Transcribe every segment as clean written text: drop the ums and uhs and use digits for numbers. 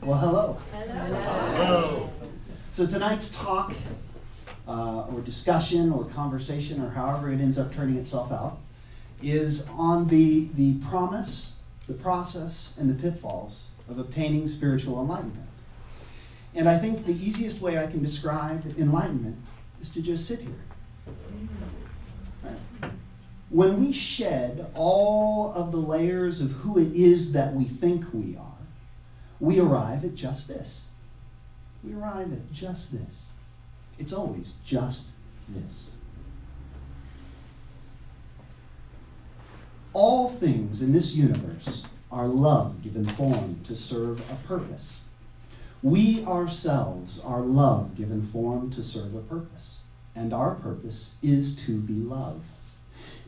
Well, hello. Hello. So tonight's talk, or discussion, or conversation, or however it ends up turning itself out, is on the promise, the process, and the pitfalls of obtaining spiritual enlightenment. And I think the easiest way I can describe enlightenment is to just sit here. Right? When we shed all of the layers of who it is that we think we are, we arrive at just this. We arrive at just this. It's always just this. All things in this universe are love given form to serve a purpose. We ourselves are love given form to serve a purpose. And our purpose is to be love.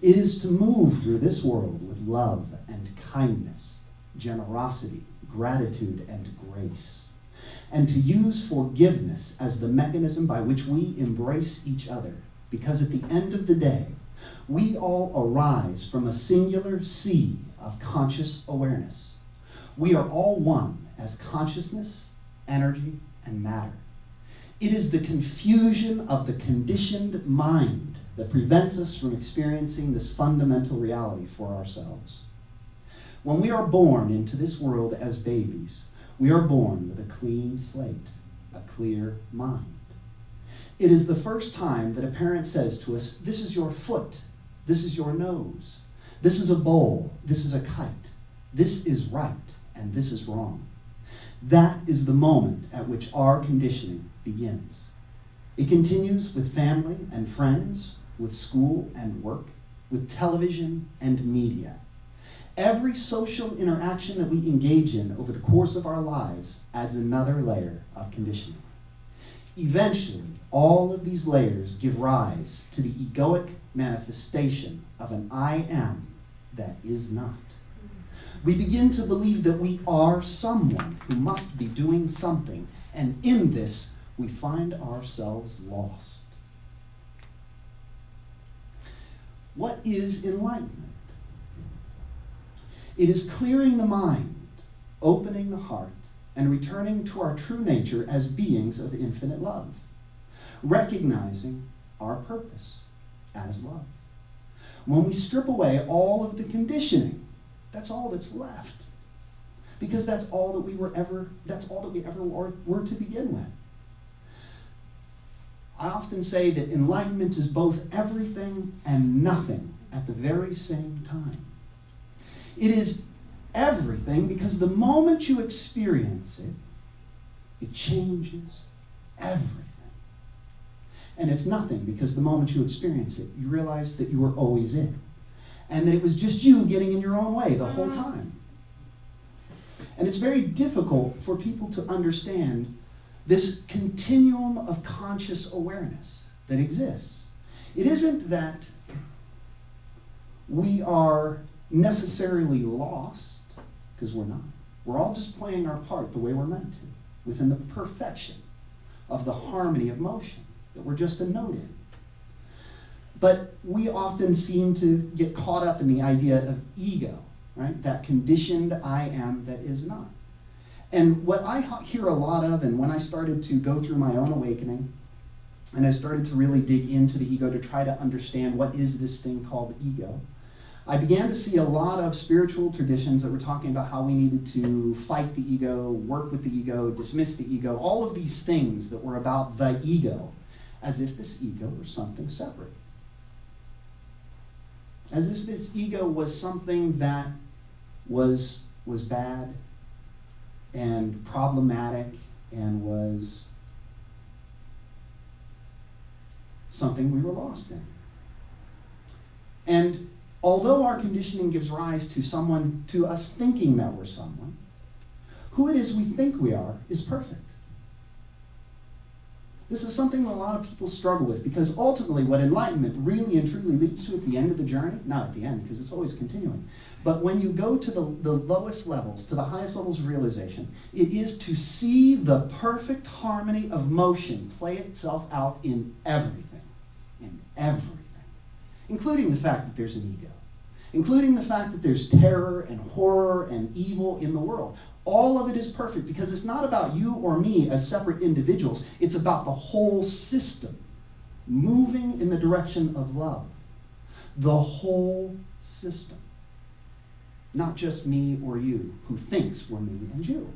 It is to move through this world with love and kindness, generosity, gratitude, and grace, and to use forgiveness as the mechanism by which we embrace each other, because at the end of the day, we all arise from a singular sea of conscious awareness. We are all one as consciousness, energy, and matter. It is the confusion of the conditioned mind that prevents us from experiencing this fundamental reality for ourselves. When we are born into this world as babies, we are born with a clean slate, a clear mind. It is the first time that a parent says to us, this is your foot, this is your nose, this is a bowl, this is a kite, this is right, and this is wrong. That is the moment at which our conditioning begins. It continues with family and friends, with school and work, with television and media. Every social interaction that we engage in over the course of our lives adds another layer of conditioning. Eventually, all of these layers give rise to the egoic manifestation of an I am that is not. We begin to believe that we are someone who must be doing something, and in this, we find ourselves lost. What is enlightenment? It is clearing the mind, opening the heart, and returning to our true nature as beings of infinite love, recognizing our purpose as love. When we strip away all of the conditioning, that's all that's left, because that's all that we ever were to begin with. I often say that enlightenment is both everything and nothing at the very same time. It is everything because the moment you experience it, it changes everything. And it's nothing because the moment you experience it, you realize that you were always it, and that it was just you getting in your own way the whole time. And it's very difficult for people to understand this continuum of conscious awareness that exists. It isn't that we are necessarily lost, because we're not. We're all just playing our part the way we're meant to, within the perfection of the harmony of motion that we're just a note in. But we often seem to get caught up in the idea of ego, right? That conditioned I am that is not. And what I hear a lot of, and when I started to go through my own awakening, and I started to really dig into the ego to try to understand what is this thing called ego, I began to see a lot of spiritual traditions that were talking about how we needed to fight the ego, work with the ego, dismiss the ego, all of these things that were about the ego, as if this ego were something separate. As if this ego was something that was bad and problematic and was something we were lost in. And although our conditioning gives rise to us thinking that we're someone, who it is we think we are is perfect. This is something that a lot of people struggle with, because ultimately what enlightenment really and truly leads to at the end of the journey, not at the end because it's always continuing, but when you go to the lowest levels, to the highest levels of realization, it is to see the perfect harmony of motion play itself out in everything, including the fact that there's an ego, including the fact that there's terror and horror and evil in the world. All of it is perfect because it's not about you or me as separate individuals. It's about the whole system moving in the direction of love. The whole system. Not just me or you who thinks we're me and you.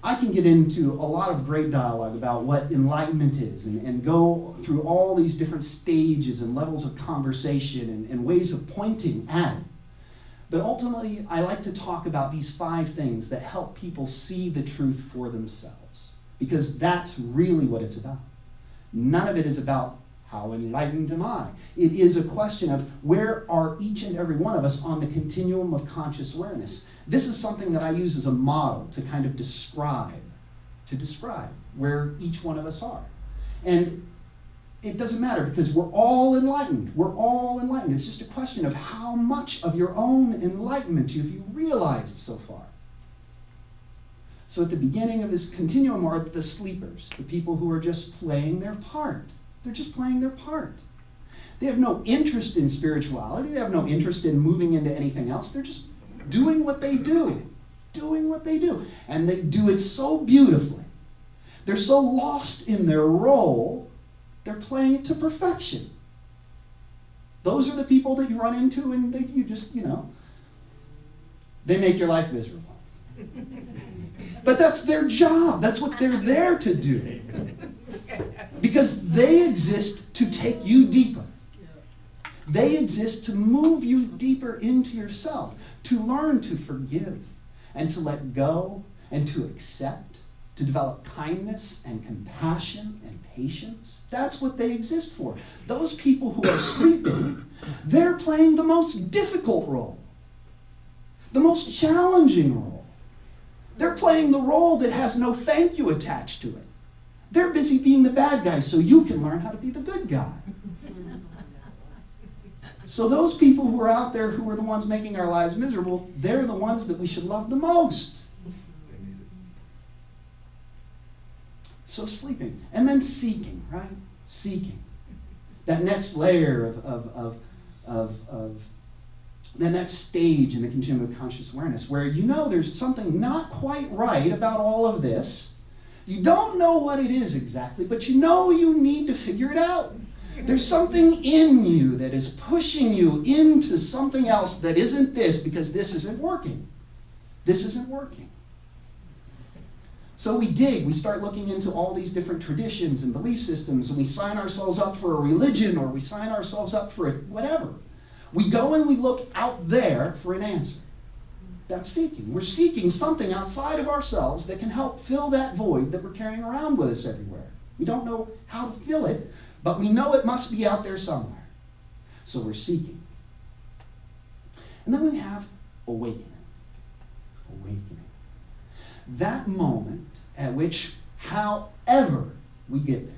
I can get into a lot of great dialogue about what enlightenment is and go through all these different stages and levels of conversation and ways of pointing at it. But ultimately, I like to talk about these 5 things that help people see the truth for themselves, because that's really what it's about. None of it is about how enlightened am I. It is a question of where are each and every one of us on the continuum of conscious awareness. This is something that I use as a model to kind of describe where each one of us are. And it doesn't matter because we're all enlightened. We're all enlightened. It's just a question of how much of your own enlightenment have you realized so far. So at the beginning of this continuum are the sleepers, the people who are just playing their part. They're just playing their part. They have no interest in spirituality. They have no interest in moving into anything else. They're just doing what they do. Doing what they do. And they do it so beautifully. They're so lost in their role, they're playing it to perfection. Those are the people that you run into and you just, they make your life miserable. But that's their job. That's what they're there to do. Because they exist to take you deeper. They exist to move you deeper into yourself, to learn to forgive and to let go and to accept, to develop kindness and compassion and patience. That's what they exist for. Those people who are sleeping, they're playing the most difficult role, the most challenging role. They're playing the role that has no thank you attached to it. They're busy being the bad guy so you can learn how to be the good guy. So those people who are out there who are the ones making our lives miserable, they're the ones that we should love the most. So sleeping. And then seeking, right? Seeking. That next layer of the next stage in the continuum of conscious awareness where there's something not quite right about all of this. You don't know what it is exactly, but you need to figure it out. There's something in you that is pushing you into something else that isn't this because this isn't working. This isn't working. So we start looking into all these different traditions and belief systems, and we sign ourselves up for a religion or we sign ourselves up for whatever. We go and we look out there for an answer. That's seeking. We're seeking something outside of ourselves that can help fill that void that we're carrying around with us everywhere. We don't know how to fill it, but we know it must be out there somewhere. So we're seeking. And then we have awakening. Awakening. That moment at which, however we get there,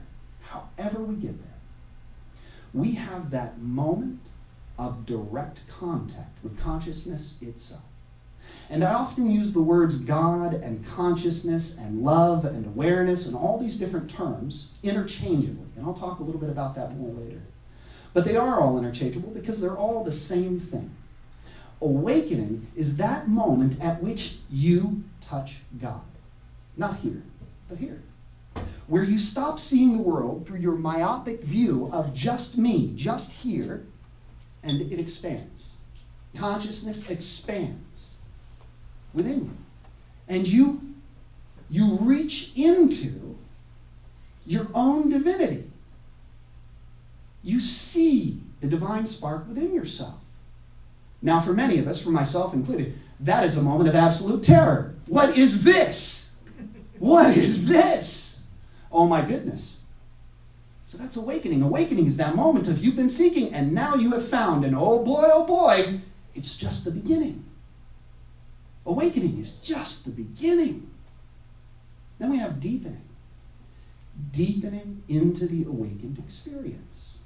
we have that moment of direct contact with consciousness itself. And I often use the words God and consciousness and love and awareness and all these different terms interchangeably. And I'll talk a little bit about that more later. But they are all interchangeable because they're all the same thing. Awakening is that moment at which you touch God. Not here, but here. Where you stop seeing the world through your myopic view of just me, just here, and it expands. Consciousness expands within you. And you reach into your own divinity. You see the divine spark within yourself. Now, for many of us, for myself included, that is a moment of absolute terror. What is this? What is this? Oh my goodness. So that's awakening. Awakening is that moment of you've been seeking and now you have found, and oh boy, it's just the beginning. Awakening is just the beginning. Then we have deepening. Deepening into the awakened experience.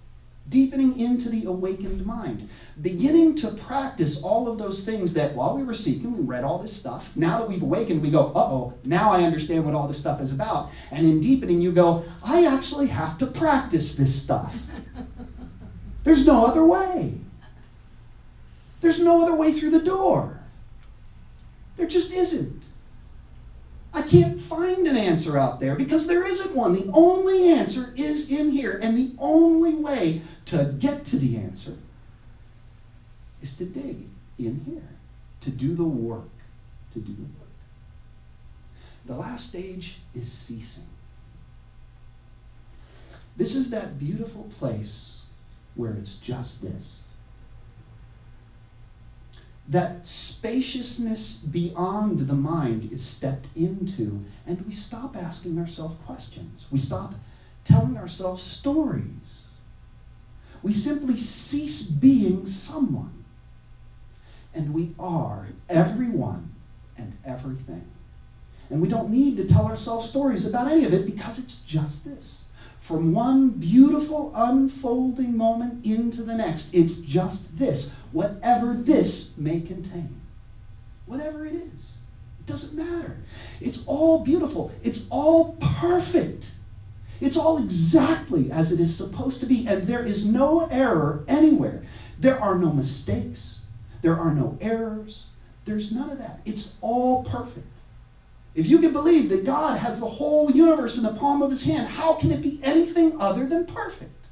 Deepening into the awakened mind. Beginning to practice all of those things that while we were seeking, we read all this stuff. Now that we've awakened, we go, uh-oh, now I understand what all this stuff is about. And in deepening, you go, I actually have to practice this stuff. There's no other way. There's no other way through the door. There just isn't. I can't find an answer out there because there isn't one. The only answer is in here. And the only way to get to the answer is to dig in here, to do the work, to do the work. The last stage is ceasing. This is that beautiful place where it's just this. That spaciousness beyond the mind is stepped into, and we stop asking ourselves questions. We stop telling ourselves stories. We simply cease being someone. And we are everyone and everything. And we don't need to tell ourselves stories about any of it because it's just this. From one beautiful unfolding moment into the next, it's just this. Whatever this may contain. Whatever it is. It doesn't matter. It's all beautiful. It's all perfect. It's all exactly as it is supposed to be. And there is no error anywhere. There are no mistakes. There are no errors. There's none of that. It's all perfect. If you can believe that God has the whole universe in the palm of his hand, how can it be anything other than perfect?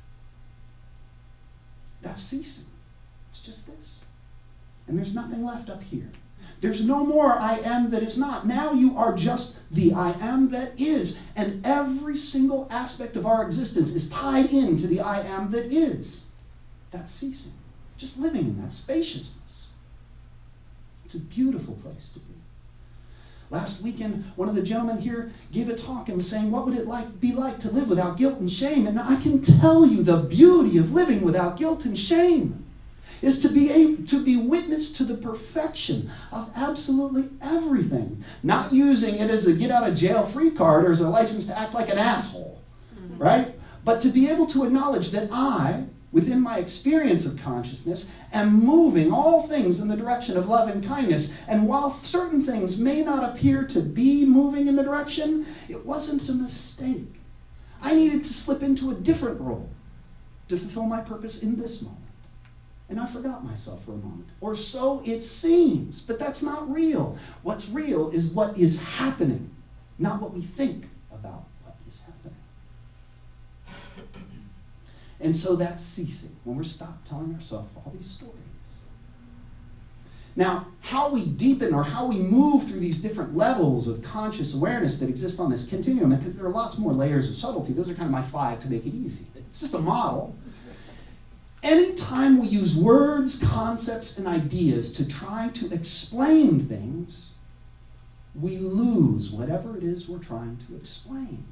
That's ceasing. It's just this. And there's nothing left up here. There's no more I am that is not. Now you are just the I am that is. And every single aspect of our existence is tied into the I am that is. That's ceasing. Just living in that spaciousness. It's a beautiful place to be. Last weekend, one of the gentlemen here gave a talk and was saying, what would it be like to live without guilt and shame? And I can tell you the beauty of living without guilt and shame is to be witness to the perfection of absolutely everything. Not using it as a get-out-of-jail-free card or as a license to act like an asshole, right? But to be able to acknowledge that I, within my experience of consciousness, am moving all things in the direction of love and kindness. And while certain things may not appear to be moving in the direction, it wasn't a mistake. I needed to slip into a different role to fulfill my purpose in this moment. And I forgot myself for a moment. Or so it seems, but that's not real. What's real is what is happening, not what we think about what is happening. And so that's ceasing, when we're stopped telling ourselves all these stories. Now, how we deepen or how we move through these different levels of conscious awareness that exist on this continuum, because there are lots more layers of subtlety. Those are kind of my 5 to make it easy. It's just a model. Anytime we use words, concepts, and ideas to try to explain things, we lose whatever it is we're trying to explain.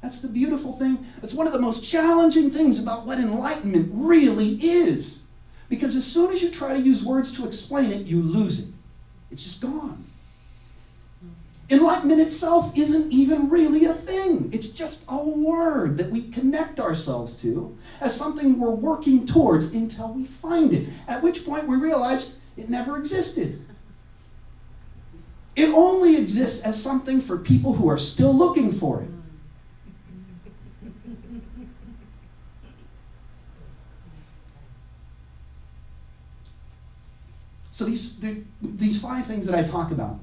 That's the beautiful thing. That's one of the most challenging things about what enlightenment really is. Because as soon as you try to use words to explain it, you lose it. It's just gone. Enlightenment itself isn't even really a thing. It's just a word that we connect ourselves to as something we're working towards until we find it, at which point we realize it never existed. It only exists as something for people who are still looking for it. So these 5 things that I talk about,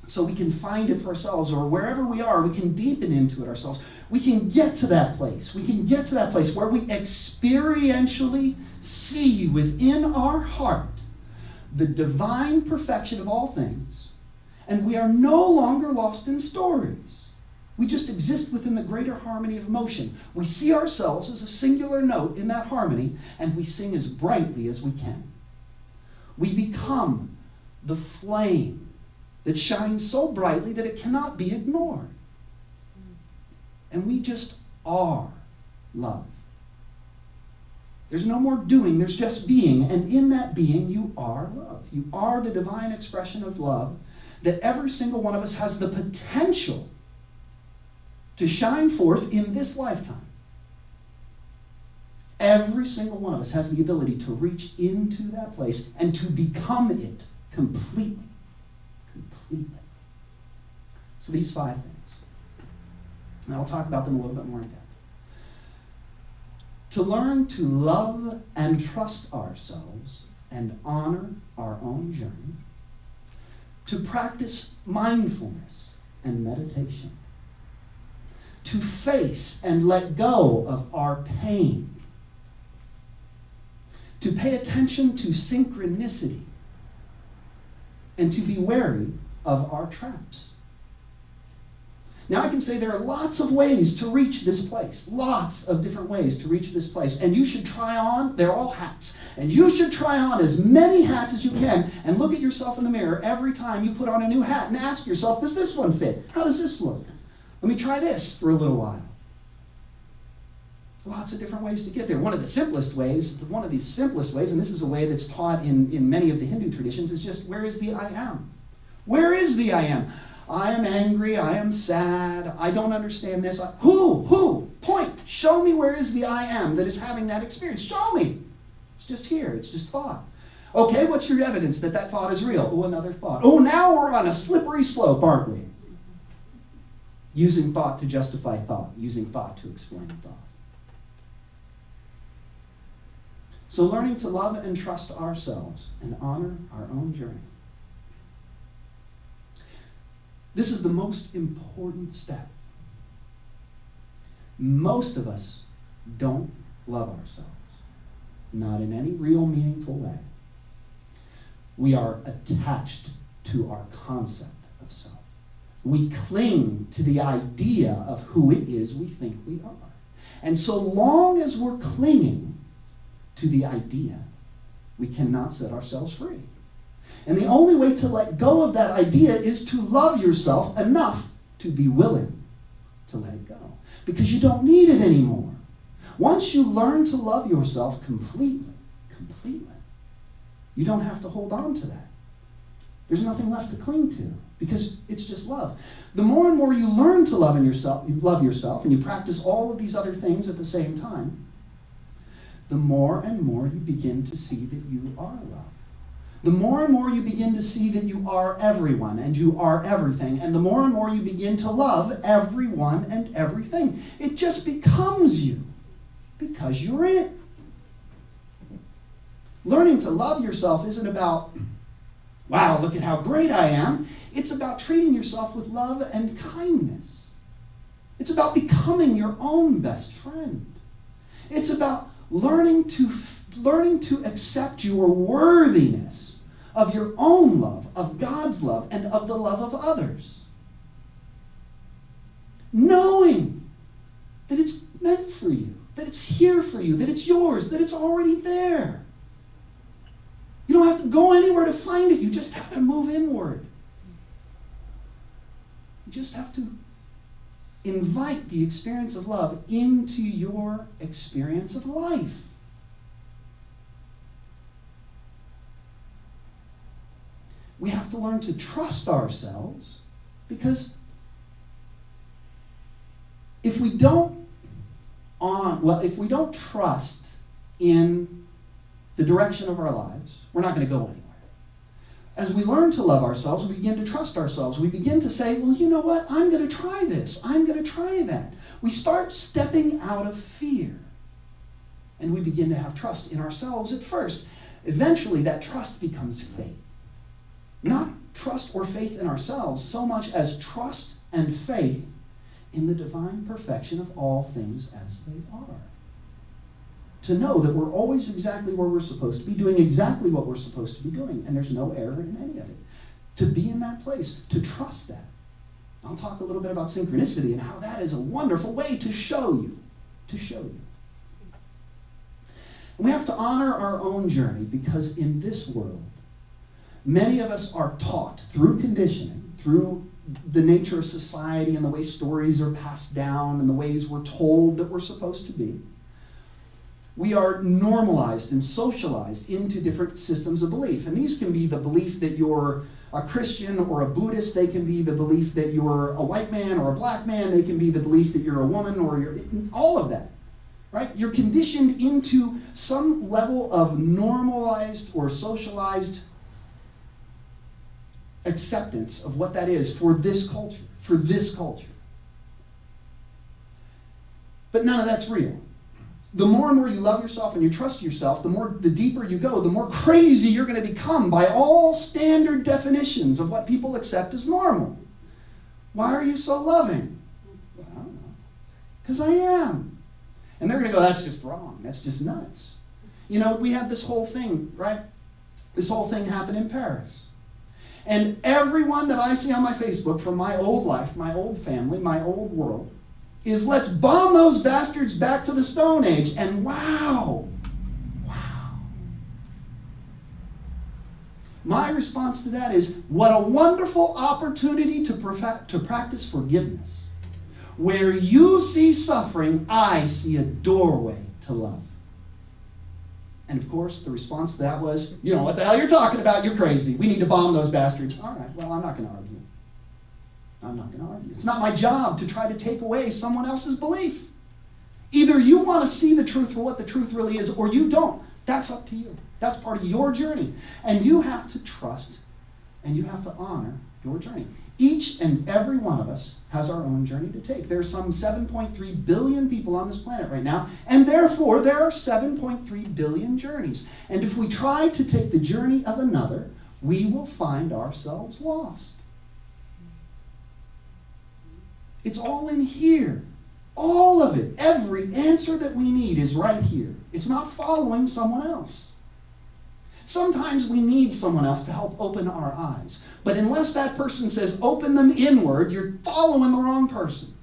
so we can find it for ourselves, or wherever we are, we can deepen into it ourselves. We can get to that place. We can get to that place where we experientially see within our heart the divine perfection of all things, and we are no longer lost in stories. We just exist within the greater harmony of motion. We see ourselves as a singular note in that harmony, and we sing as brightly as we can. We become the flame that shines so brightly that it cannot be ignored. And we just are love. There's no more doing, there's just being. And in that being, you are love. You are the divine expression of love that every single one of us has the potential to shine forth in this lifetime. Every single one of us has the ability to reach into that place and to become it completely. Completely. So these 5 things. And I'll talk about them a little bit more in depth. To learn to love and trust ourselves and honor our own journey. To practice mindfulness and meditation. To face and let go of our pain. To pay attention to synchronicity. And to be wary of our traps. Now I can say there are lots of ways to reach this place. Lots of different ways to reach this place. And you should try on, they're all hats. And you should try on as many hats as you can and look at yourself in the mirror every time you put on a new hat and ask yourself, does this one fit? How does this look? Let me try this for a little while. Lots of different ways to get there. One of these simplest ways, and this is a way that's taught in many of the Hindu traditions, is just, where is the I am? Where is the I am? I am angry, I am sad, I don't understand this. Who? Point. Show me where is the I am that is having that experience. Show me. It's just here, it's just thought. Okay, what's your evidence that that thought is real? Oh, another thought. Oh, now we're on a slippery slope, aren't we? Using thought to justify thought, using thought to explain thought. So learning to love and trust ourselves and honor our own journey. This is the most important step. Most of us don't love ourselves, not in any real meaningful way. We are attached to our concept of self. We cling to the idea of who it is we think we are. And so long as we're clinging to the idea, we cannot set ourselves free. And the only way to let go of that idea is to love yourself enough to be willing to let it go. Because you don't need it anymore. Once you learn to love yourself completely, you don't have to hold on to that. There's nothing left to cling to because it's just love. The more and more you learn to love yourself, and you practice all of these other things at the same time, the more and more you begin to see that you are loved. The more and more you begin to see that you are everyone and you are everything, and the more and more you begin to love everyone and everything. It just becomes you because you're it. Learning to love yourself isn't about, wow, look at how great I am. It's about treating yourself with love and kindness. It's about becoming your own best friend. It's about learning to accept your worthiness of your own love, of God's love, and of the love of others. Knowing that it's meant for you, that it's here for you, that it's yours, that it's already there. You don't have to go anywhere to find it. You just have to move inward. You just have to invite the experience of love into your experience of life. We have to learn to trust ourselves, because if we don't trust in the direction of our lives, we're not going to go anywhere. As we learn to love ourselves, we begin to trust ourselves. We begin to say, well, you know what? I'm going to try this. I'm going to try that. We start stepping out of fear. And we begin to have trust in ourselves at first. Eventually, that trust becomes faith. Not trust or faith in ourselves so much as trust and faith in the divine perfection of all things as they are. To know that we're always exactly where we're supposed to be, doing exactly what we're supposed to be doing, and there's no error in any of it. To be in that place, to trust that. I'll talk a little bit about synchronicity and how that is a wonderful way to show you. And we have to honor our own journey, because in this world, many of us are taught through conditioning, through the nature of society and the way stories are passed down and the ways we're told that we're supposed to be. We are normalized and socialized into different systems of belief. And these can be the belief that you're a Christian or a Buddhist. They can be the belief that you're a white man or a black man. They can be the belief that you're a woman, or you're all of that, right? You're conditioned into some level of normalized or socialized acceptance of what that is for this culture. But none of that's real. the more and more you love yourself and you trust yourself, the deeper you go, the more crazy you're going to become by all standard definitions of what people accept as normal. Why are you so loving? Well, I don't know. Because I am. And they're going to go, that's just wrong. That's just nuts. You know, we had this whole thing, right? This whole thing happened in Paris. And everyone that I see on my Facebook from my old life, my old family, my old world, is let's bomb those bastards back to the Stone Age. And wow. My response to that is, what a wonderful opportunity to practice forgiveness. Where you see suffering, I see a doorway to love. And of course, the response to that was, you know what the hell you're talking about, you're crazy. We need to bomb those bastards. All right, well, I'm not going to argue. I'm not going to argue. It's not my job to try to take away someone else's belief. Either you want to see the truth for what the truth really is, or you don't. That's up to you. That's part of your journey. And you have to trust and you have to honor your journey. Each and every one of us has our own journey to take. There's some 7.3 billion people on this planet right now, and therefore there are 7.3 billion journeys. And if we try to take the journey of another, we will find ourselves lost. It's all in here. All of it. Every answer that we need is right here. It's not following someone else. Sometimes we need someone else to help open our eyes. But unless that person says, open them inward, you're following the wrong person.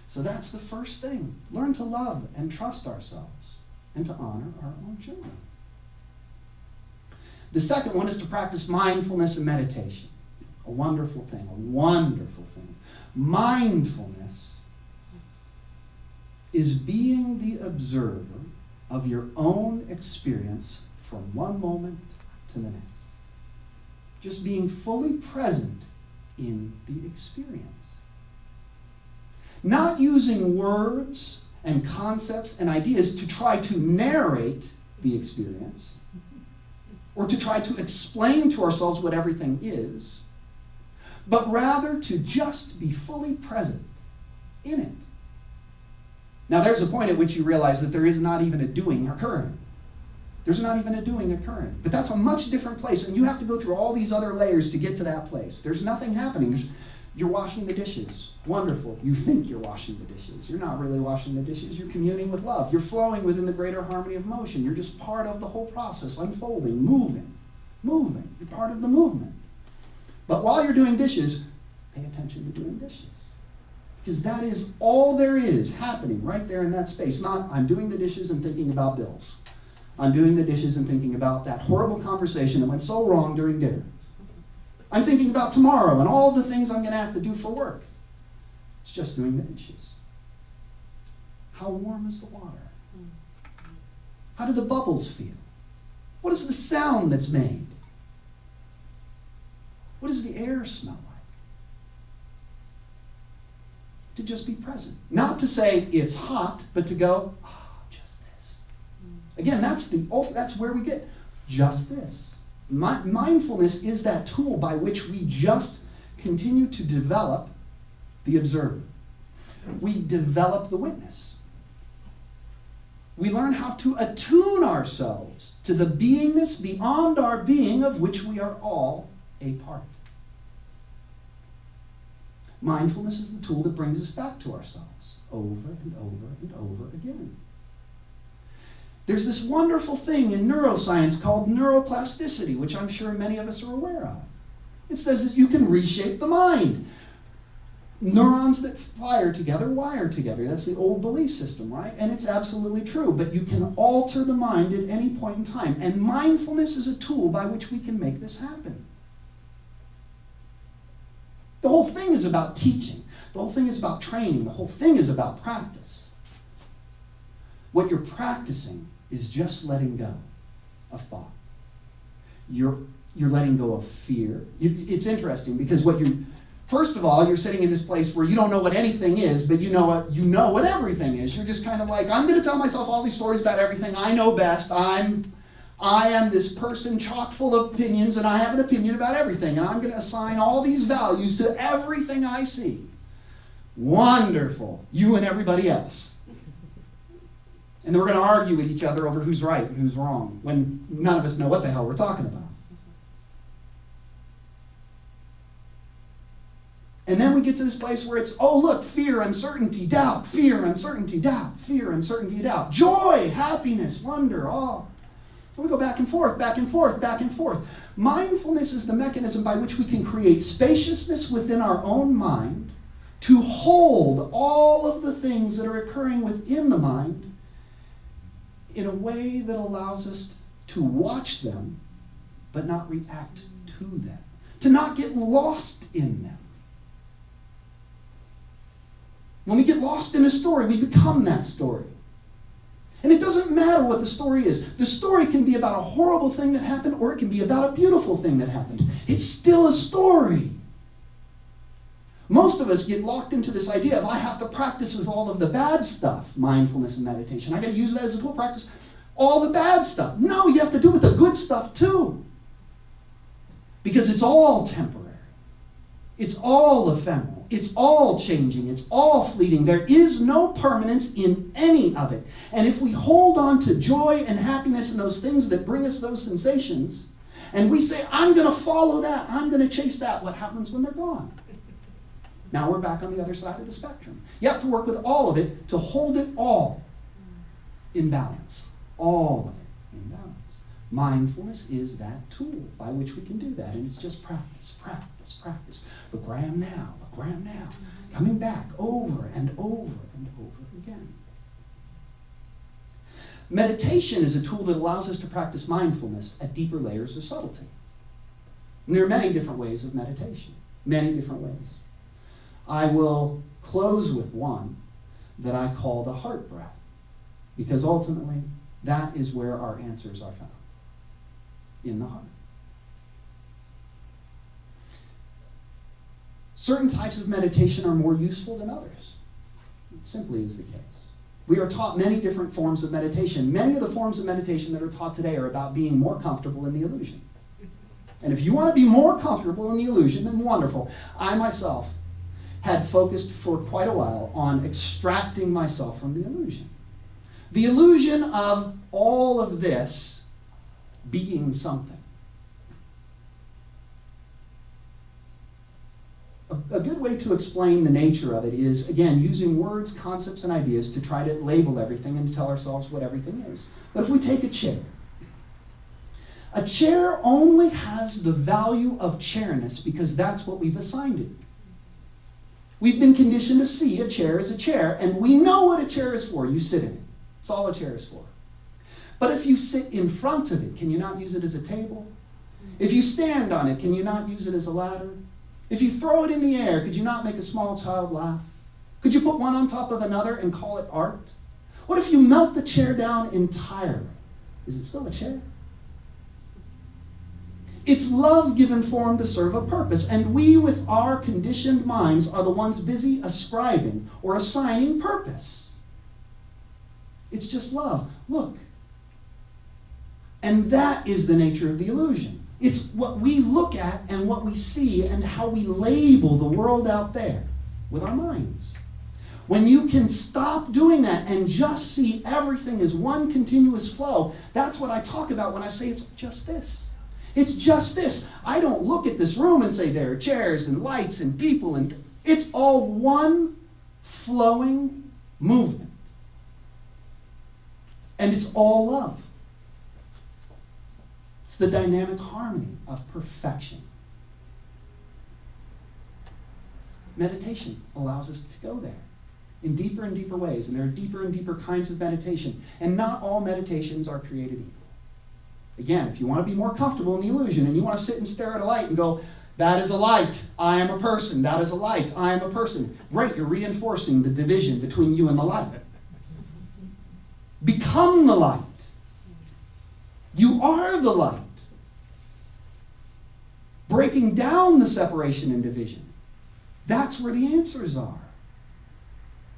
So that's the first thing. Learn to love and trust ourselves and to honor our own journey. The second one is to practice mindfulness and meditation. A wonderful thing, a wonderful thing. Mindfulness is being the observer of your own experience from one moment to the next. Just being fully present in the experience. Not using words and concepts and ideas to try to narrate the experience or to try to explain to ourselves what everything is, but rather to just be fully present in it. Now there's a point at which you realize that there is not even a doing occurring. There's not even a doing occurring. But that's a much different place, and you have to go through all these other layers to get to that place. There's nothing happening. You're washing the dishes. Wonderful. You think you're washing the dishes. You're not really washing the dishes. You're communing with love. You're flowing within the greater harmony of motion. You're just part of the whole process, unfolding, moving. You're part of the movement. But while you're doing dishes, pay attention to doing dishes. Because that is all there is happening right there in that space. Not, I'm doing the dishes and thinking about bills. I'm doing the dishes and thinking about that horrible conversation that went so wrong during dinner. I'm thinking about tomorrow and all the things I'm going to have to do for work. It's just doing the dishes. How warm is the water? How do the bubbles feel? What is the sound that's made? What does the air smell like? To just be present. Not to say it's hot, but to go, oh, just this. Again, that's where we get just this. Mindfulness is that tool by which we just continue to develop the observer. We develop the witness. We learn how to attune ourselves to the beingness beyond our being of which we are all a part. Mindfulness is the tool that brings us back to ourselves over and over and over again. There's this wonderful thing in neuroscience called neuroplasticity, which I'm sure many of us are aware of. It says that you can reshape the mind. Neurons that fire together wire together. That's the old belief system, right? And it's absolutely true. But you can alter the mind at any point in time. And mindfulness is a tool by which we can make this happen. The whole thing is about teaching. The whole thing is about training. The whole thing is about practice. What you're practicing is just letting go of thought. You're letting go of fear. It's interesting because first of all, you're sitting in this place where you don't know what anything is, but you know what everything is. You're just kind of like, I'm going to tell myself all these stories about everything. I know best. I am this person chock full of opinions, and I have an opinion about everything, and I'm going to assign all these values to everything I see. Wonderful. You and everybody else. And then we're going to argue with each other over who's right and who's wrong when none of us know what the hell we're talking about. And then we get to this place where it's, oh, look, fear, uncertainty, doubt, fear, uncertainty, doubt, fear, uncertainty, doubt, joy, happiness, wonder, awe. And we go back and forth, back and forth, back and forth. Mindfulness is the mechanism by which we can create spaciousness within our own mind to hold all of the things that are occurring within the mind in a way that allows us to watch them but not react to them, to not get lost in them. When we get lost in a story, we become that story. And it doesn't matter what the story is. The story can be about a horrible thing that happened, or it can be about a beautiful thing that happened. It's still a story. Most of us get locked into this idea of I have to practice with all of the bad stuff, mindfulness and meditation. I got to use that as a tool, practice all the bad stuff. No, you have to do with the good stuff too. Because it's all temporary. It's all ephemeral. It's all changing. It's all fleeting. There is no permanence in any of it. And if we hold on to joy and happiness and those things that bring us those sensations, and we say, I'm going to follow that, I'm going to chase that, what happens when they're gone? Now we're back on the other side of the spectrum. You have to work with all of it to hold it all in balance. All of it in balance. Mindfulness is that tool by which we can do that. And it's just practice, practice, practice. Look where I am now. Look where I am now. Coming back over and over and over again. Meditation is a tool that allows us to practice mindfulness at deeper layers of subtlety. And there are many different ways of meditation. Many different ways. I will close with one that I call the heart breath. Because ultimately, that is where our answers are found. In the heart. Certain types of meditation are more useful than others. It simply is the case. We are taught many different forms of meditation. Many of the forms of meditation that are taught today are about being more comfortable in the illusion. And if you want to be more comfortable in the illusion, then wonderful. I myself had focused for quite a while on extracting myself from the illusion. The illusion of all of this being something. A good way to explain the nature of it is, again, using words, concepts, and ideas to try to label everything and tell ourselves what everything is. But if we take a chair only has the value of chairness because that's what we've assigned it. We've been conditioned to see a chair as a chair, and we know what a chair is for. You sit in it. It's all a chair is for. But if you sit in front of it, can you not use it as a table? If you stand on it, can you not use it as a ladder? If you throw it in the air, could you not make a small child laugh? Could you put one on top of another and call it art? What if you melt the chair down entirely? Is it still a chair? It's love given form to serve a purpose, and we with our conditioned minds are the ones busy ascribing or assigning purpose. It's just love. Look. And that is the nature of the illusion. It's what we look at and what we see and how we label the world out there with our minds. When you can stop doing that and just see everything as one continuous flow, that's what I talk about when I say it's just this. It's just this. I don't look at this room and say there are chairs and lights and people, and it's all one flowing movement. And it's all love. It's the dynamic harmony of perfection. Meditation allows us to go there in deeper and deeper ways, and there are deeper and deeper kinds of meditation, and not all meditations are created equal. Again, if you want to be more comfortable in the illusion, and you want to sit and stare at a light and go, that is a light, I am a person, that is a light, I am a person. Great, you're reinforcing the division between you and the light. Become the light. You are the light. Breaking down the separation and division. That's where the answers are.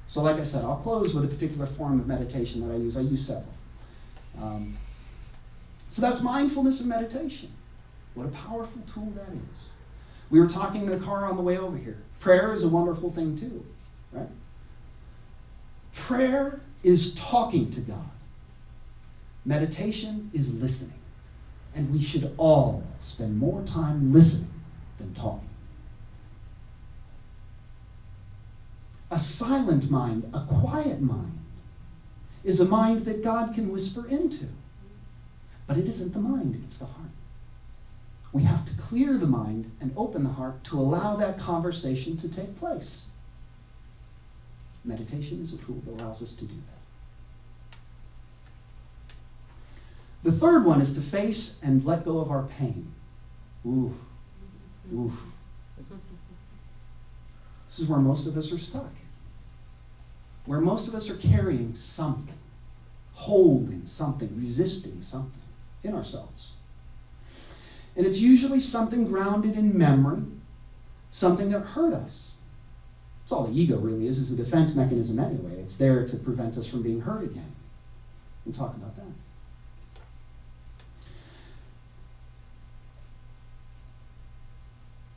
So like I said, I'll close with a particular form of meditation that I use. I use several. So that's mindfulness and meditation. What a powerful tool that is. We were talking in the car on the way over here. Prayer is a wonderful thing too. Prayer is talking to God. Meditation is listening. And we should all spend more time listening than talking. A silent mind, a quiet mind, is a mind that God can whisper into. But it isn't the mind, it's the heart. We have to clear the mind and open the heart to allow that conversation to take place. Meditation is a tool that allows us to do that. The third one is to face and let go of our pain. Ooh. Ooh. This is where most of us are stuck. Where most of us are carrying something, holding something, resisting something in ourselves. And it's usually something grounded in memory, something that hurt us. That's all the ego really is a defense mechanism anyway. It's there to prevent us from being hurt again. We'll talk about that.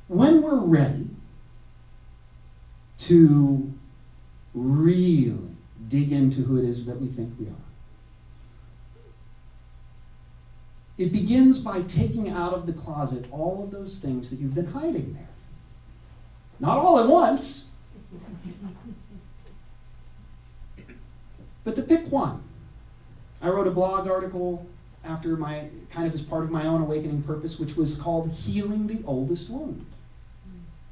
When we're ready to really dig into who it is that we think we are, it begins by taking out of the closet all of those things that you've been hiding there. Not all at once, but to pick one. I wrote a blog article after as part of my own awakening purpose, which was called Healing the Oldest Wound.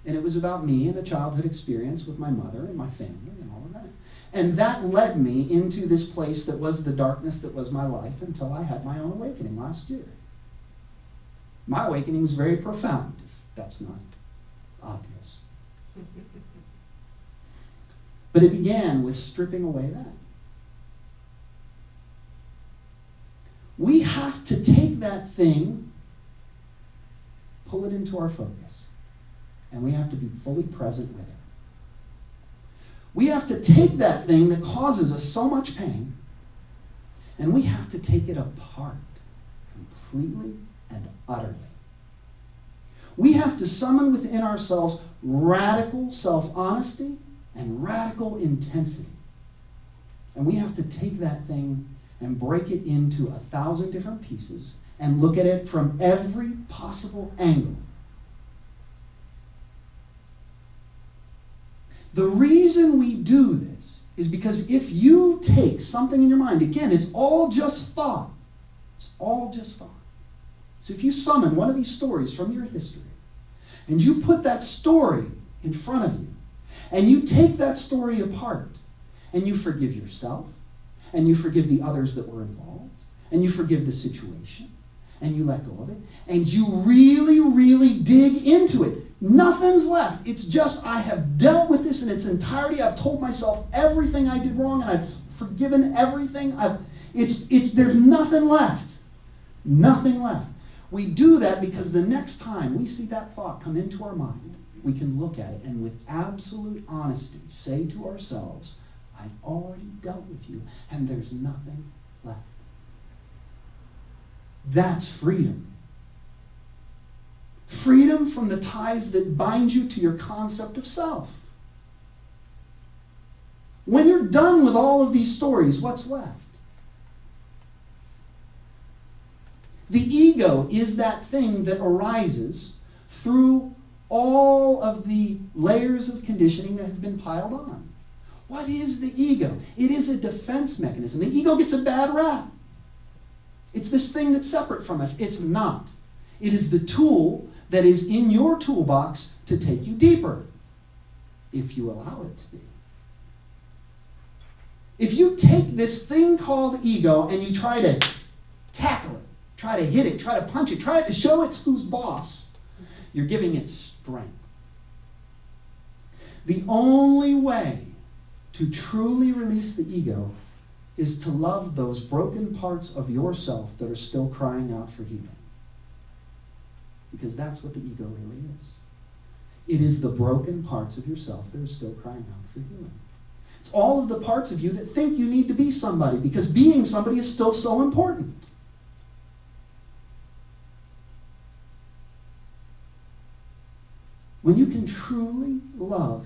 And it was about me and a childhood experience with my mother and my family and all of that. And that led me into this place that was the darkness that was my life until I had my own awakening last year. My awakening was very profound, if that's not obvious. But it began with stripping away that. We have to take that thing, pull it into our focus, and we have to be fully present with it. We have to take that thing that causes us so much pain, and we have to take it apart completely and utterly. We have to summon within ourselves radical self-honesty and radical intensity. And we have to take that thing and break it into 1,000 different pieces and look at it from every possible angle. The reason we do this is because if you take something in your mind, again, it's all just thought. It's all just thought. So if you summon one of these stories from your history, and you put that story in front of you, and you take that story apart, and you forgive yourself, and you forgive the others that were involved, and you forgive the situation, and you let go of it, and you really, really dig into it. Nothing's left. It's just, I have dealt with this in its entirety. I've told myself everything I did wrong, and I've forgiven everything. There's nothing left. Nothing left. We do that because the next time we see that thought come into our mind, we can look at it and with absolute honesty say to ourselves, I've already dealt with you, and there's nothing left. That's freedom. Freedom from the ties that bind you to your concept of self. When you're done with all of these stories, what's left? The ego is that thing that arises through all of the layers of conditioning that have been piled on. What is the ego? It is a defense mechanism. The ego gets a bad rap. It's this thing that's separate from us. It's not. It is the tool that is in your toolbox to take you deeper, if you allow it to be. If you take this thing called ego and you try to tackle it, try to hit it, try to punch it, try to show it's who's boss, you're giving it strength. The only way to truly release the ego is to love those broken parts of yourself that are still crying out for healing. Because that's what the ego really is. It is the broken parts of yourself that are still crying out for healing. It's all of the parts of you that think you need to be somebody because being somebody is still so important. When you can truly love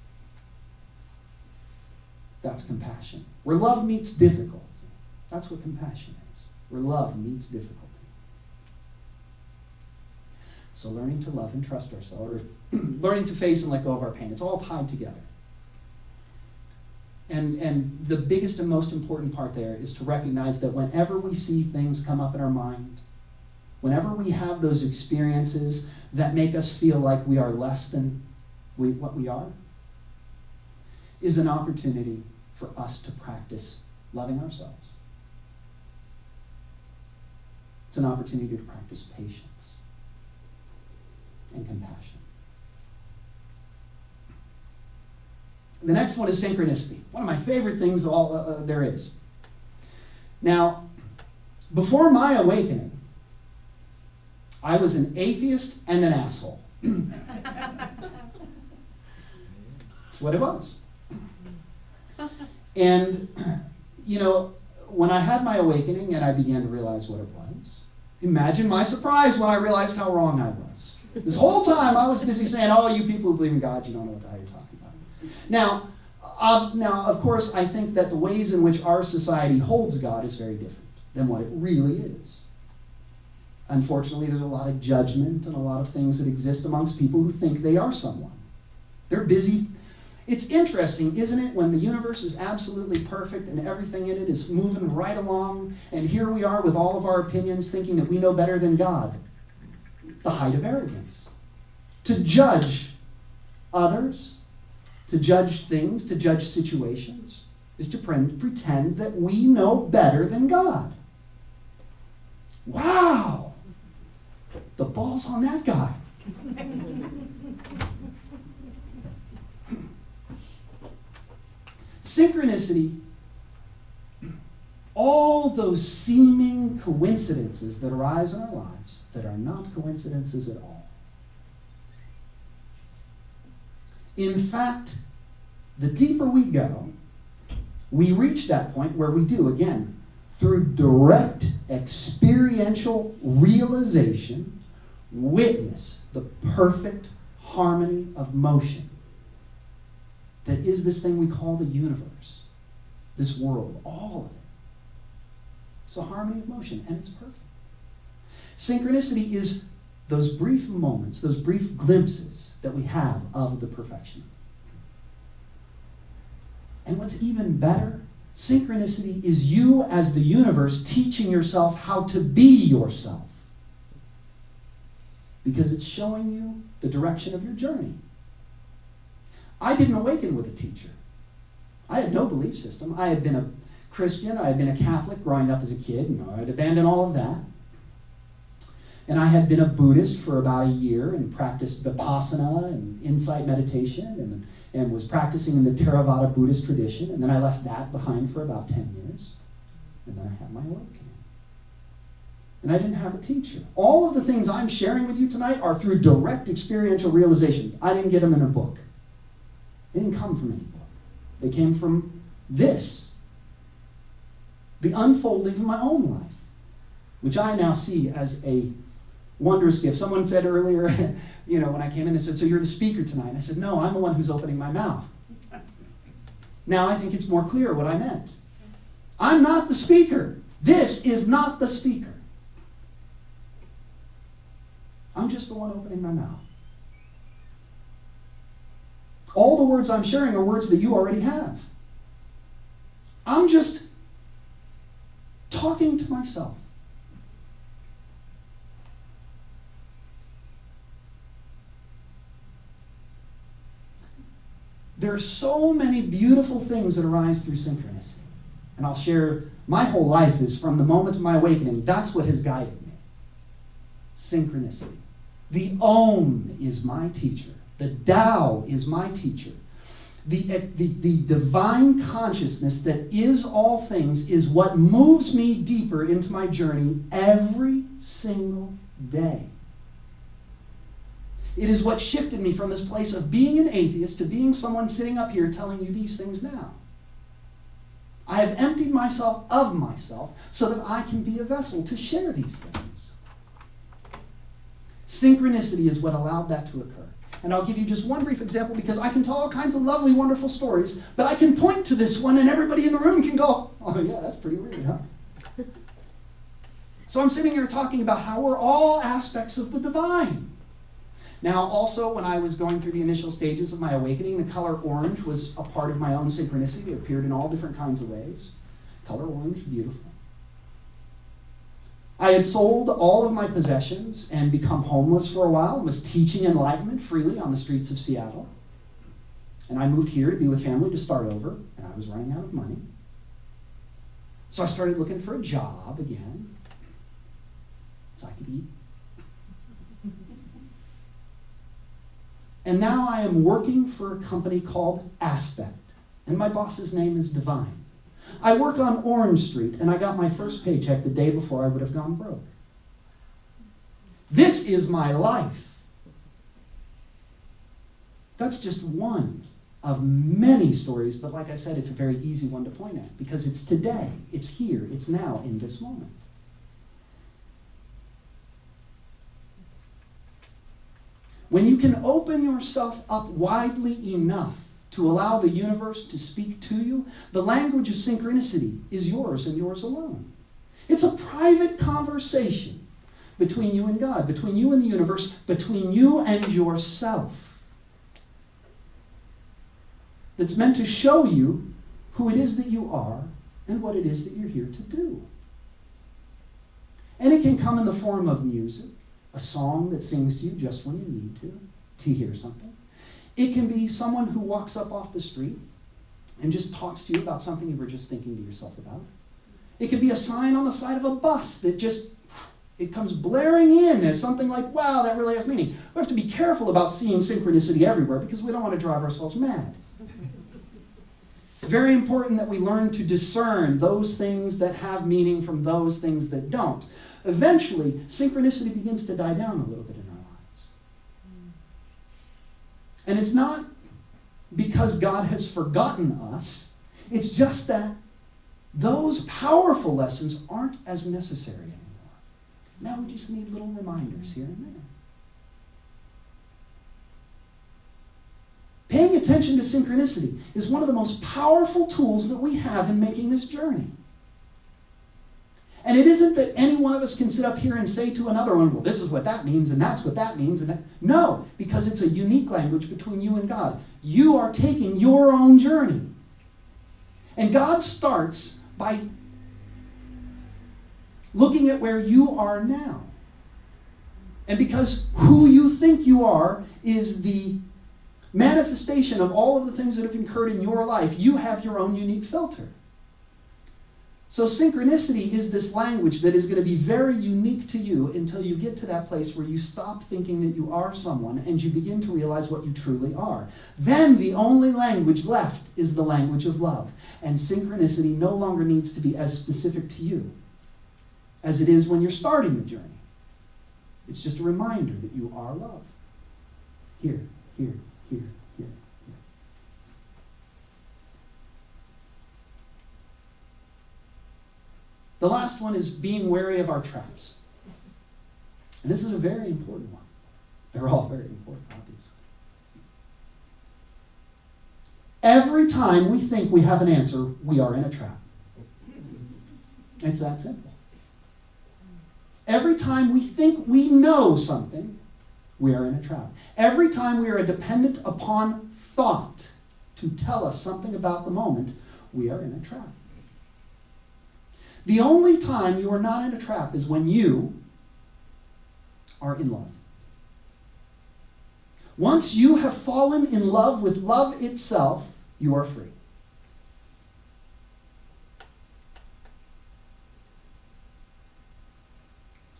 That's compassion. Where love meets difficulty, that's what compassion is. Where love meets difficulty. So learning to love and trust ourselves, or learning to face and let go of our pain, it's all tied together. And the biggest and most important part there is to recognize that whenever we see things come up in our mind, whenever we have those experiences that make us feel like we are less than what we are, is an opportunity for us to practice loving ourselves. It's an opportunity to practice patience and compassion. The next one is synchronicity. One of my favorite things there is. Now, before my awakening, I was an atheist and an asshole. That's what it was. And, when I had my awakening and I began to realize what it was, imagine my surprise when I realized how wrong I was. This whole time I was busy saying, oh, you people who believe in God, you don't know what the hell you're talking about. Now, of course, I think that the ways in which our society holds God is very different than what it really is. Unfortunately, there's a lot of judgment and a lot of things that exist amongst people who think they are someone. They're busy. It's interesting, isn't it, when the universe is absolutely perfect and everything in it is moving right along, and here we are with all of our opinions thinking that we know better than God. The height of arrogance. To judge others, to judge things, to judge situations, is to pretend that we know better than God. Wow! The ball's on that guy. Synchronicity, all those seeming coincidences that arise in our lives that are not coincidences at all. In fact, the deeper we go, we reach that point where we do, again, through direct experiential realization, witness the perfect harmony of motion that is this thing we call the universe, this world, all of it. It's a harmony of motion, and it's perfect. Synchronicity is those brief moments, those brief glimpses that we have of the perfection. And what's even better, synchronicity is you as the universe teaching yourself how to be yourself. Because it's showing you the direction of your journey. I didn't awaken with a teacher. I had no belief system. I had been a Christian. I had been a Catholic growing up as a kid. I had abandoned all of that. And I had been a Buddhist for about a year and practiced Vipassana and insight meditation and was practicing in the Theravada Buddhist tradition. And then I left that behind for about 10 years. And then I had my awakening. And I didn't have a teacher. All of the things I'm sharing with you tonight are through direct experiential realization. I didn't get them in a book. They didn't come from any book. They came from this. The unfolding of my own life, which I now see as a wondrous gift. Someone said earlier, when I came in and said, so you're the speaker tonight. And I said, no, I'm the one who's opening my mouth. Now I think it's more clear what I meant. I'm not the speaker. This is not the speaker. I'm just the one opening my mouth. All the words I'm sharing are words that you already have. I'm just talking to myself. There are so many beautiful things that arise through synchronicity. And I'll share, my whole life is from the moment of my awakening. That's what has guided me. Synchronicity. The Om is my teacher. The Tao is my teacher. The divine consciousness that is all things is what moves me deeper into my journey every single day. It is what shifted me from this place of being an atheist to being someone sitting up here telling you these things now. I have emptied myself of myself so that I can be a vessel to share these things. Synchronicity is what allowed that to occur. And I'll give you just one brief example because I can tell all kinds of lovely, wonderful stories, but I can point to this one and everybody in the room can go, oh yeah, that's pretty weird, huh? So I'm sitting here talking about how we're all aspects of the divine. Now, also, when I was going through the initial stages of my awakening, the color orange was a part of my own synchronicity. It appeared in all different kinds of ways. Color orange, beautiful. I had sold all of my possessions and become homeless for a while and was teaching Enlightenment freely on the streets of Seattle. And I moved here to be with family to start over, and I was running out of money. So I started looking for a job again so I could eat. And now I am working for a company called Aspect, and my boss's name is Divine. I work on Orange Street, and I got my first paycheck the day before I would have gone broke. This is my life. That's just one of many stories, but like I said, it's a very easy one to point at because it's today, it's here, it's now, in this moment. When you can open yourself up widely enough to allow the universe to speak to you, the language of synchronicity is yours and yours alone. It's a private conversation between you and God, between you and the universe, between you and yourself. That's meant to show you who it is that you are and what it is that you're here to do. And it can come in the form of music, a song that sings to you just when you need to hear something. It can be someone who walks up off the street and just talks to you about something you were just thinking to yourself about. It could be a sign on the side of a bus that just, it comes blaring in as something like, wow, that really has meaning. We have to be careful about seeing synchronicity everywhere because we don't want to drive ourselves mad. It's very important that we learn to discern those things that have meaning from those things that don't. Eventually, synchronicity begins to die down a little bit in our lives. And it's not because God has forgotten us. It's just that those powerful lessons aren't as necessary anymore. Now we just need little reminders here and there. Paying attention to synchronicity is one of the most powerful tools that we have in making this journey. And it isn't that any one of us can sit up here and say to another one, well, this is what that means, and that's what that means. And that. No, because it's a unique language between you and God. You are taking your own journey. And God starts by looking at where you are now. And because who you think you are is the manifestation of all of the things that have occurred in your life, you have your own unique filter. So synchronicity is this language that is going to be very unique to you until you get to that place where you stop thinking that you are someone and you begin to realize what you truly are. Then the only language left is the language of love. And synchronicity no longer needs to be as specific to you as it is when you're starting the journey. It's just a reminder that you are love. Here, here, here, here. The last one is being wary of our traps. And this is a very important one. They're all very important, obviously. Every time we think we have an answer, we are in a trap. It's that simple. Every time we think we know something, we are in a trap. Every time we are dependent upon thought to tell us something about the moment, we are in a trap. The only time you are not in a trap is when you are in love. Once you have fallen in love with love itself, you are free.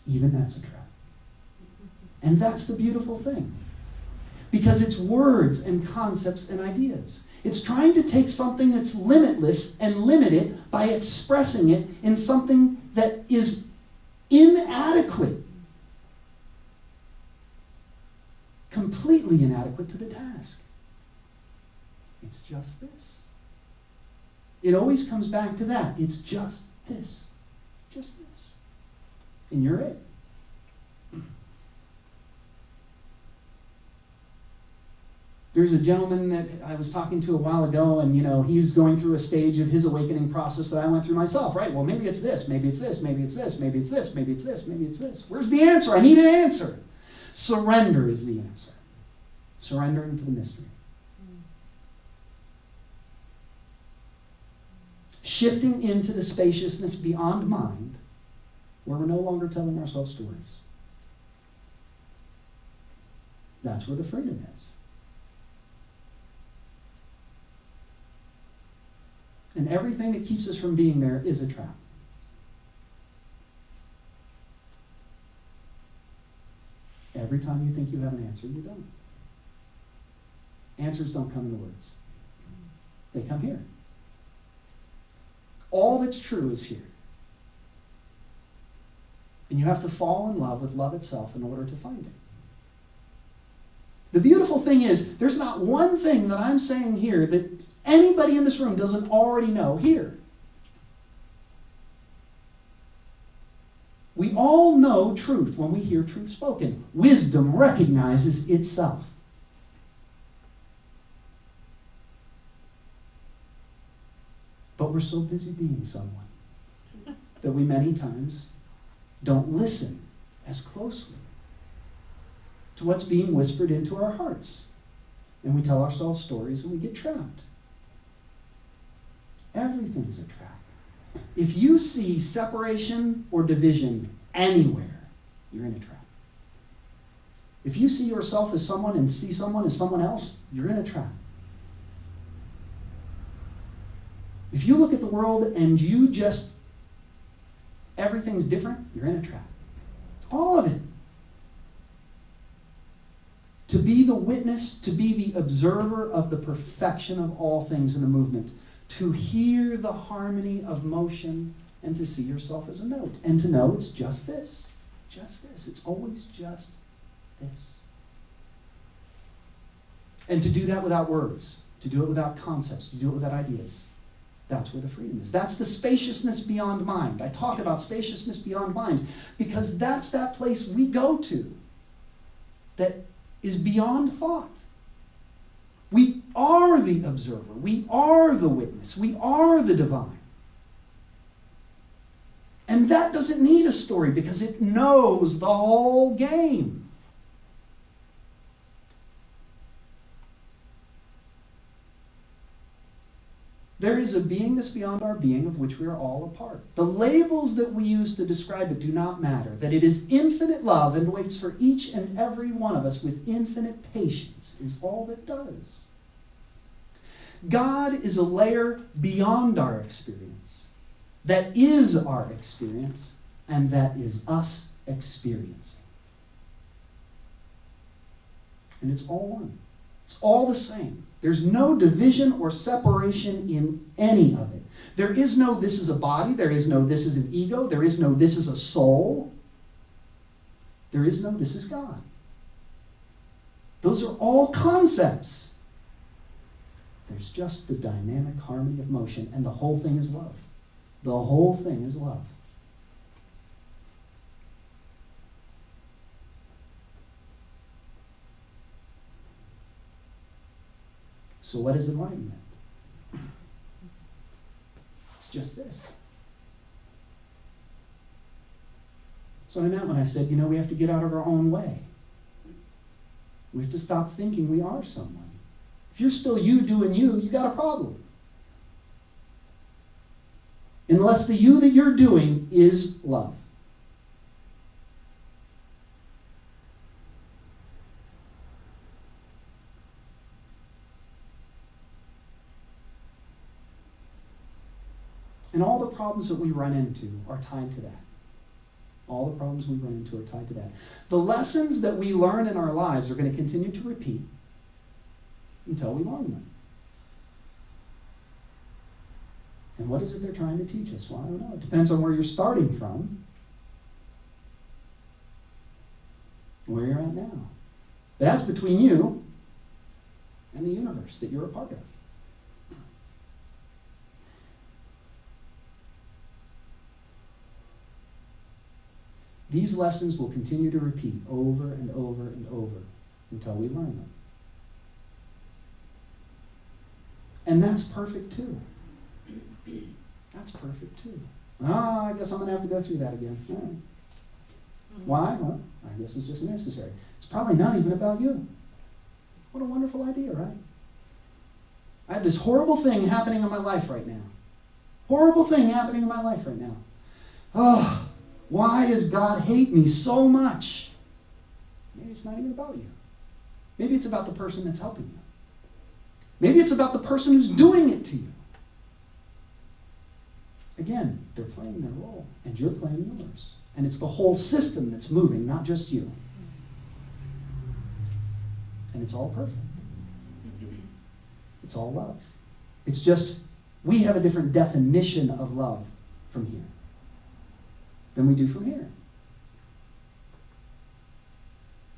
Even that's a trap. And that's the beautiful thing. Because it's words and concepts and ideas. It's trying to take something that's limitless and limit it by expressing it in something that is inadequate. Completely inadequate to the task. It's just this. It always comes back to that. It's just this. Just this. And you're it. There's a gentleman that I was talking to a while ago, and he was going through a stage of his awakening process that I went through myself, right? Well, maybe it's this, maybe it's this, maybe it's this, maybe it's this, maybe it's this, maybe it's this. Where's the answer? I need an answer. Surrender is the answer. Surrendering to the mystery. Shifting into the spaciousness beyond mind, where we're no longer telling ourselves stories. That's where the freedom is. And everything that keeps us from being there is a trap. Every time you think you have an answer, you don't. Answers don't come in the words. They come here. All that's true is here. And you have to fall in love with love itself in order to find it. The beautiful thing is, there's not one thing that I'm saying here that anybody in this room doesn't already know here. We all know truth when we hear truth spoken. Wisdom recognizes itself. But we're so busy being someone that we many times don't listen as closely to what's being whispered into our hearts. And we tell ourselves stories and we get trapped. Everything's a trap. If you see separation or division anywhere, you're in a trap. If you see yourself as someone and see someone as someone else, you're in a trap. If you look at the world and you just, everything's different, you're in a trap. All of it. To be the witness, to be the observer of the perfection of all things in the movement, to hear the harmony of motion, and to see yourself as a note, and to know it's just this. Just this. It's always just this. And to do that without words, to do it without concepts, to do it without ideas. That's where the freedom is. That's the spaciousness beyond mind. I talk about spaciousness beyond mind because that's that place we go to that is beyond thought. We are the observer. We are the witness. We are the divine. And that doesn't need a story because it knows the whole game. There is a beingness beyond our being of which we are all a part. The labels that we use to describe it do not matter. That it is infinite love and waits for each and every one of us with infinite patience is all that does. God is a layer beyond our experience. That is our experience, and that is us experiencing. And it's all one. It's all the same. There's no division or separation in any of it. There is no this is a body. There is no this is an ego. There is no this is a soul. There is no this is God. Those are all concepts. There's just the dynamic harmony of motion, and the whole thing is love. The whole thing is love. So what is enlightenment? It's just this. That's what I meant when I said, we have to get out of our own way. We have to stop thinking we are someone. If you're still you doing you, you got a problem. Unless the you that you're doing is love. And all the problems that we run into are tied to that. All the problems we run into are tied to that. The lessons that we learn in our lives are going to continue to repeat until we learn them. And what is it they're trying to teach us? Well, I don't know. It depends on where you're starting from, where you're at now. That's between you and the universe that you're a part of. These lessons will continue to repeat over and over and over until we learn them. And that's perfect too. That's perfect too. Oh, I guess I'm going to have to go through that again. All right. Why? Well, I guess it's just necessary. It's probably not even about you. What a wonderful idea, right? I have this horrible thing happening in my life right now. Horrible thing happening in my life right now. Oh, why does God hate me so much? Maybe it's not even about you. Maybe it's about the person that's helping you. Maybe it's about the person who's doing it to you. Again, they're playing their role, and you're playing yours. And it's the whole system that's moving, not just you. And it's all perfect. It's all love. It's just, we have a different definition of love from here than we do from here.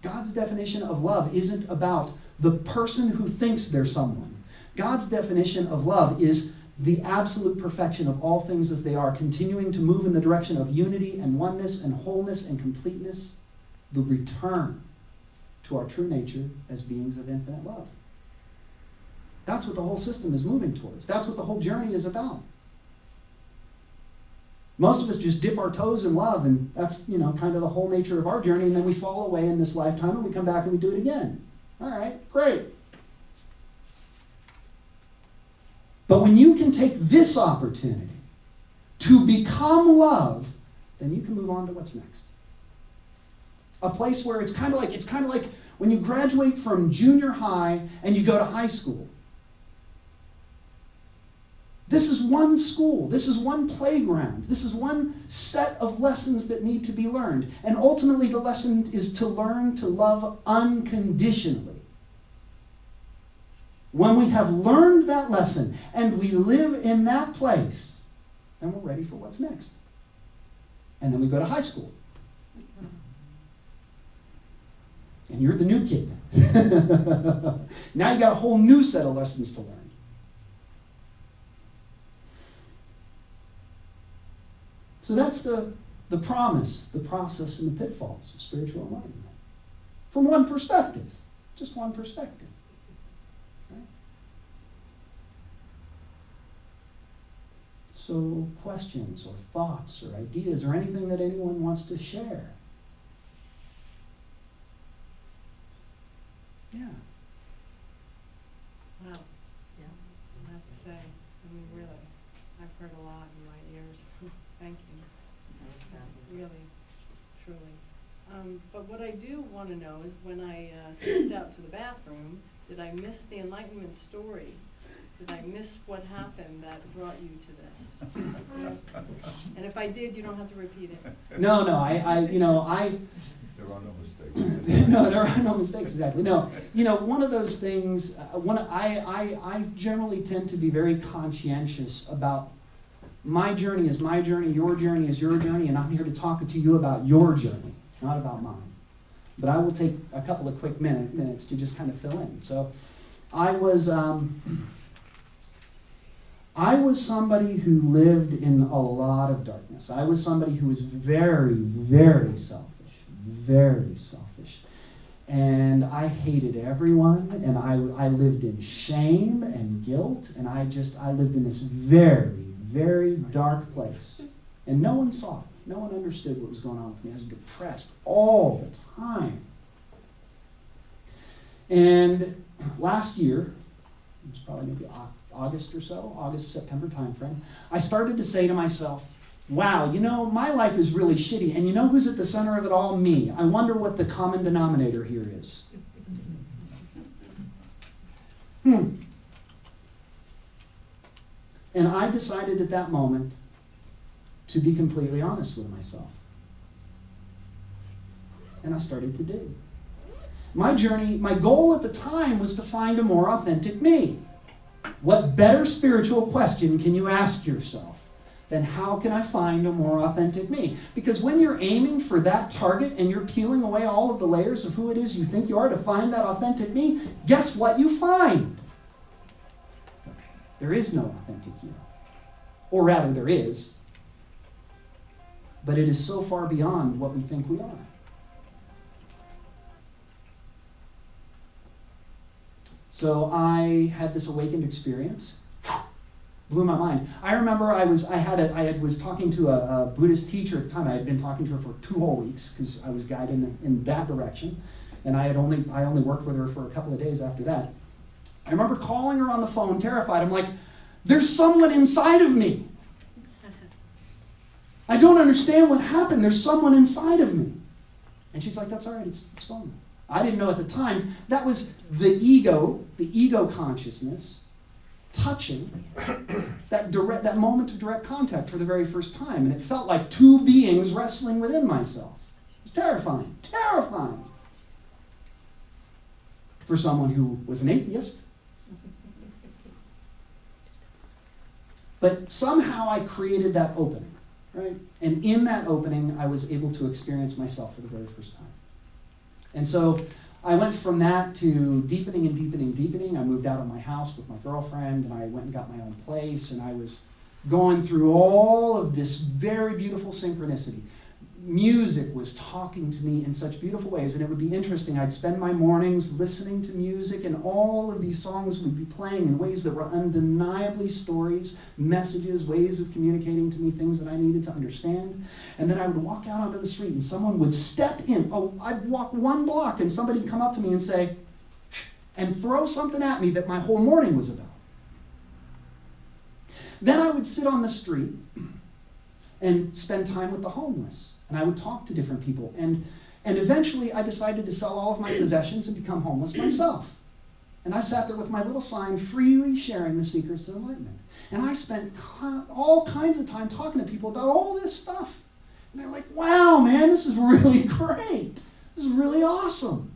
God's definition of love isn't about the person who thinks they're someone. God's definition of love is the absolute perfection of all things as they are, continuing to move in the direction of unity and oneness and wholeness and completeness, the return to our true nature as beings of infinite love. That's what the whole system is moving towards. That's what the whole journey is about. Most of us just dip our toes in love, and that's, kind of the whole nature of our journey, and then we fall away in this lifetime, and we come back and we do it again. All right, great. But when you can take this opportunity to become love, then you can move on to what's next. A place where it's kind of like when you graduate from junior high and you go to high school. This is one school. This is one playground. This is one set of lessons that need to be learned. And ultimately the lesson is to learn to love unconditionally. When we have learned that lesson and we live in that place, then we're ready for what's next. And then we go to high school. And you're the new kid. Now you got a whole new set of lessons to learn. So that's the promise, the process, and the pitfalls of spiritual enlightenment. From one perspective. Just one perspective. Right? So questions or thoughts or ideas or anything that anyone wants to share? Yeah. Wow. Yeah. I have to say, really, I've heard a lot in my ears. Thank you. Really, truly. But what I do want to know is when I stepped out to the bathroom, did I miss the Enlightenment story? Did I miss what happened that brought you to this? Yes. And if I did, you don't have to repeat it. No, There are no mistakes. No, there are no mistakes, exactly. No, one of those things, I generally tend to be very conscientious about my journey is my journey, your journey is your journey, and I'm here to talk to you about your journey, not about mine. But I will take a couple of quick minutes to just kind of fill in. So I was somebody who lived in a lot of darkness. I was somebody who was very, very selfish. Very selfish. And I hated everyone, and I lived in shame and guilt, and I lived in this very, very dark place. And no one saw it. No one understood what was going on with me. I was depressed all the time. And last year, it was probably maybe August or so, August-September timeframe, I started to say to myself, wow, my life is really shitty, and who's at the center of it all? Me. I wonder what the common denominator here is. And I decided at that moment to be completely honest with myself. And I started to dig. My journey, my goal at the time was to find a more authentic me. What better spiritual question can you ask yourself than how can I find a more authentic me? Because when you're aiming for that target and you're peeling away all of the layers of who it is you think you are to find that authentic me, guess what you find? There is no authentic you. Or rather, there is. But it is so far beyond what we think we are. So I had this awakened experience, Blew my mind. I remember I was talking to a Buddhist teacher at the time. I had been talking to her for 2 whole weeks because I was guided in that direction, and I only worked with her for a couple of days after that. I remember calling her on the phone, terrified. I'm like, there's someone inside of me. I don't understand what happened. There's someone inside of me. And she's like, that's all right, it's normal. I didn't know at the time that was the ego consciousness touching that moment of direct contact for the very first time. And it felt like 2 beings wrestling within myself. It was terrifying, terrifying. For someone who was an atheist. But somehow I created that opening, right? And in that opening, I was able to experience myself for the very first time. And so I went from that to deepening and deepening and deepening. I moved out of my house with my girlfriend, and I went and got my own place, and I was going through all of this very beautiful synchronicity. Music was talking to me in such beautiful ways, and it would be interesting. I'd spend my mornings listening to music, and all of these songs would be playing in ways that were undeniably stories, messages, ways of communicating to me things that I needed to understand. And then I would walk out onto the street, and someone would step in. Oh, I'd walk 1 block, and somebody would come up to me and say, and throw something at me that my whole morning was about. Then I would sit on the street and spend time with the homeless. And I would talk to different people. And eventually I decided to sell all of my possessions and become homeless myself. And I sat there with my little sign, freely sharing the secrets of enlightenment. And I spent all kinds of time talking to people about all this stuff. And they're like, wow, man, this is really great. This is really awesome.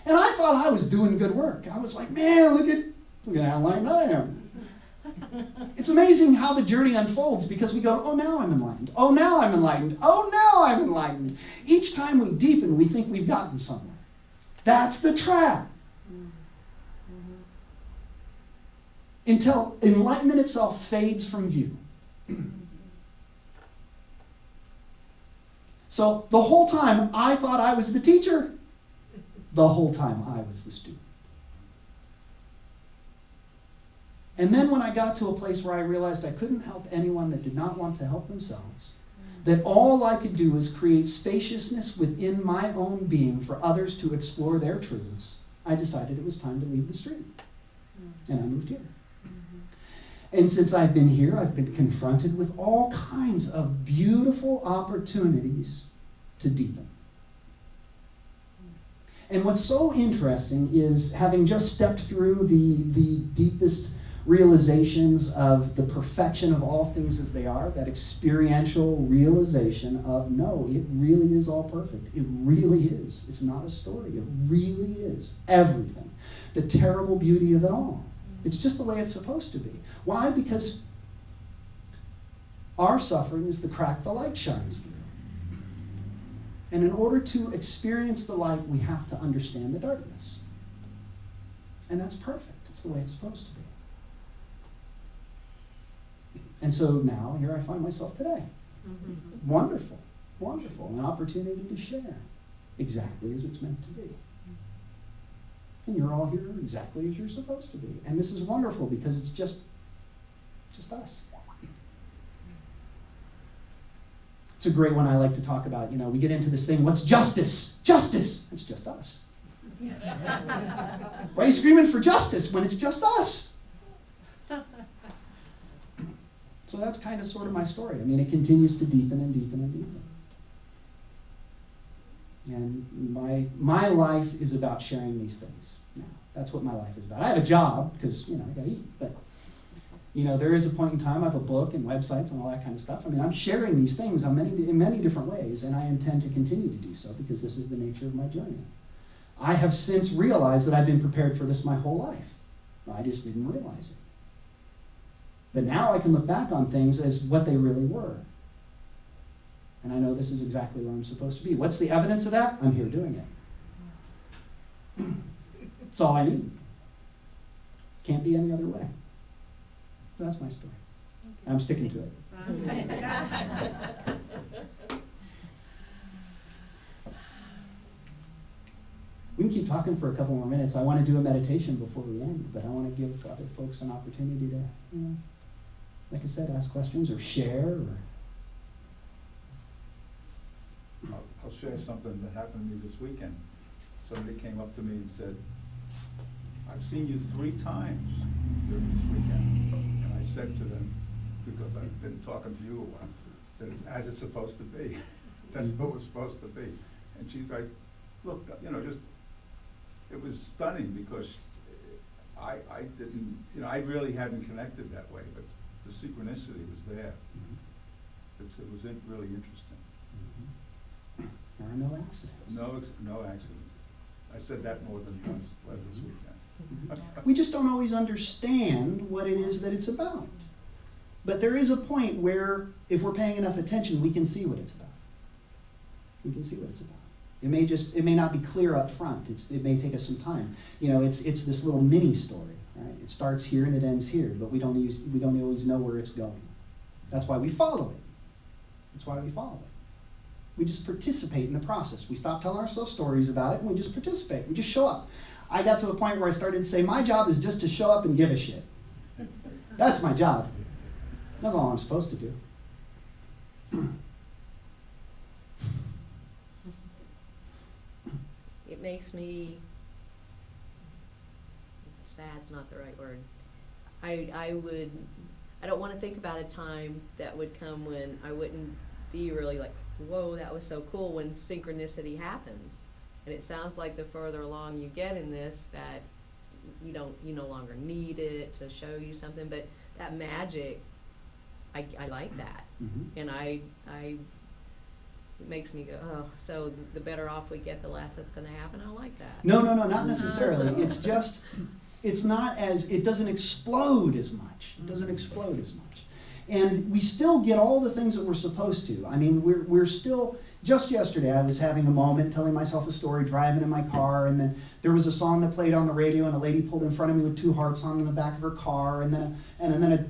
And I thought I was doing good work. I was like, man, look at how enlightened I am. It's amazing how the journey unfolds because we go, oh, now I'm enlightened. Oh, now I'm enlightened. Oh, now I'm enlightened. Each time we deepen, we think we've gotten somewhere. That's the trap. Until enlightenment itself fades from view. So the whole time I thought I was the teacher. The whole time I was the student. And then when I got to a place where I realized I couldn't help anyone that did not want to help themselves, that all I could do was create spaciousness within my own being for others to explore their truths, I decided it was time to leave the street. And I moved here. And since I've been here, I've been confronted with all kinds of beautiful opportunities to deepen. And what's so interesting is, having just stepped through the deepest realizations of the perfection of all things as they are, that experiential realization of, no, it really is all perfect. It really is. It's not a story. It really is. Everything. The terrible beauty of it all. It's just the way it's supposed to be. Why? Because our suffering is the crack the light shines through. And in order to experience the light, we have to understand the darkness. And that's perfect. It's the way it's supposed to be. And so now, here I find myself today. Wonderful, wonderful. An opportunity to share exactly as it's meant to be. And you're all here exactly as you're supposed to be. And this is wonderful because it's just us. It's a great one I like to talk about. You know, we get into this thing, what's justice? Justice! It's just us. Why are you screaming for justice when it's just us? So that's kind of sort of my story. I mean, it continues to deepen and deepen and deepen. And my life is about sharing these things. Now, that's what my life is about. I have a job because, I got to eat. But, there is a point in time I have a book and websites and all that kind of stuff. I mean, I'm sharing these things in many different ways, and I intend to continue to do so because this is the nature of my journey. I have since realized that I've been prepared for this my whole life. I just didn't realize it. But now I can look back on things as what they really were. And I know this is exactly where I'm supposed to be. What's the evidence of that? I'm here doing it. That's all I need. Can't be any other way. So that's my story. I'm sticking to it. We can keep talking for a couple more minutes. I want to do a meditation before we end, but I want to give other folks an opportunity to, like I said, ask questions or share. Or I'll share something that happened to me this weekend. Somebody came up to me and said, I've seen you 3 times during this weekend. And I said to them, because I've been talking to you a while, I said, it's as it's supposed to be. That's what it's supposed to be. And she's like, look, just, it was stunning because I didn't, I really hadn't connected that way, but the synchronicity was there. It was really interesting. There are no accidents. No accidents. I said that more than once this weekend. We just don't always understand what it is that it's about. But there is a point where, if we're paying enough attention, we can see what it's about. We can see what it's about. It may not be clear up front. It may take us some time. It's this little mini story, right? It starts here and it ends here, but we don't always know where it's going. That's why we follow it. That's why we follow it. We just participate in the process. We stop telling ourselves stories about it and we just participate. We just show up. I got to a point where I started to say, my job is just to show up and give a shit. That's my job. That's all I'm supposed to do. It makes me, sad's not the right word. I don't want to think about a time that would come when I wouldn't be really like, whoa, that was so cool, when synchronicity happens. And it sounds like the further along you get in this, that you no longer need it to show you something, but that magic, I like that. And it makes me go, oh, so the better off we get, the less that's going to happen. I like that. No, not necessarily. It's just, it doesn't explode as much. It doesn't explode as much. And we still get all the things that we're supposed to. I mean, we're still, just yesterday I was having a moment, telling myself a story, driving in my car, and then there was a song that played on the radio, and a lady pulled in front of me with 2 hearts on in the back of her car, and then a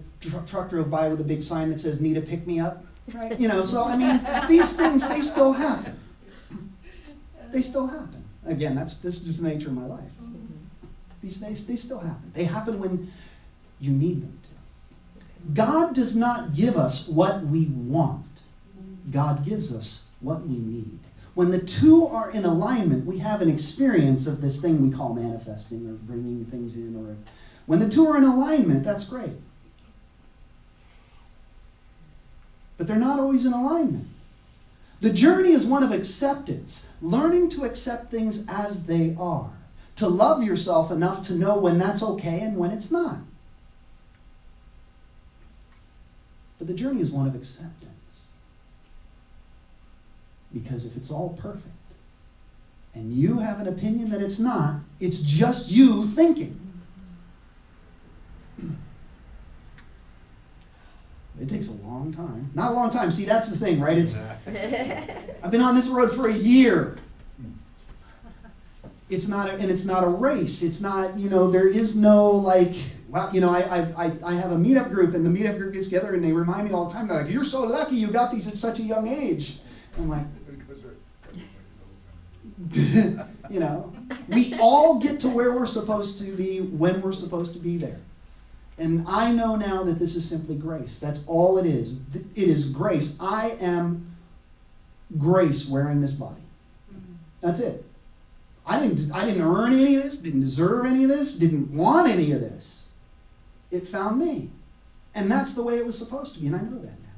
truck drove by with a big sign that says, "Need a pick-me-up?" Right? So I mean, these things, they still happen. They still happen. Again, this is the nature of my life. These days, they still happen. They happen when you need them to. God does not give us what we want. God gives us what we need. When the two are in alignment, we have an experience of this thing we call manifesting or bringing things in. Or when the two are in alignment, that's great. But they're not always in alignment. The journey is one of acceptance, learning to accept things as they are, to love yourself enough to know when that's okay and when it's not. But the journey is one of acceptance. Because if it's all perfect, and you have an opinion that it's not, it's just you thinking. It takes a long time. Not a long time. See, that's the thing, right? I've been on this road for a year. It's not a race. It's not, there is no like, well, I have a meetup group, and the meetup group gets together and they remind me all the time, they're like, "You're so lucky you got these at such a young age." I'm like, we all get to where we're supposed to be when we're supposed to be there. And I know now that this is simply grace. That's all it is. It is grace. I am grace wearing this body. That's it. I didn't earn any of this, didn't deserve any of this, didn't want any of this. It found me. And that's the way it was supposed to be, and I know that now.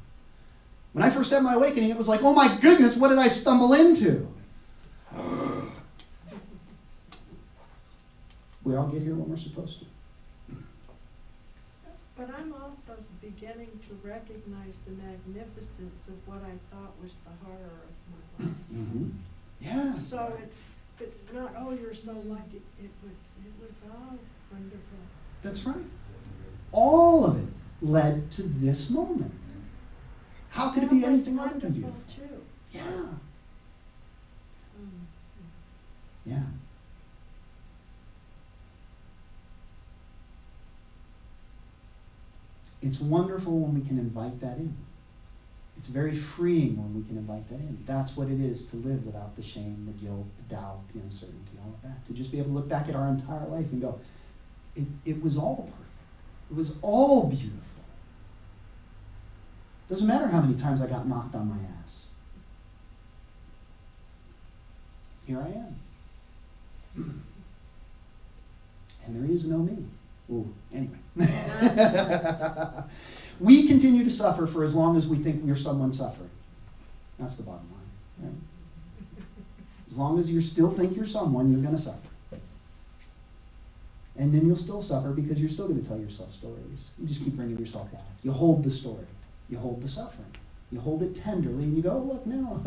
When I first had my awakening, it was like, oh my goodness, what did I stumble into? We all get here when we're supposed to. But I'm also beginning to recognize the magnificence of what I thought was the horror of my life. Mm-hmm. Yeah. So it's not, oh, you're so lucky. It was all wonderful. That's right. All of it led to this moment. How could it be anything other than beautiful? Too. Yeah. Yeah. It's wonderful when we can invite that in. It's very freeing when we can invite that in. That's what it is to live without the shame, the guilt, the doubt, the uncertainty, all of that. To just be able to look back at our entire life and go, it was all perfect. It was all beautiful. Doesn't matter how many times I got knocked on my ass. Here I am. And there is no me. Ooh, anyway. We continue to suffer for as long as we think we're someone suffering. That's the bottom line. Right? As long as you still think you're someone, you're going to suffer. And then you'll still suffer because you're still going to tell yourself stories. You just keep bringing yourself back. You hold the story. You hold the suffering. You hold it tenderly and you go, oh, look, now.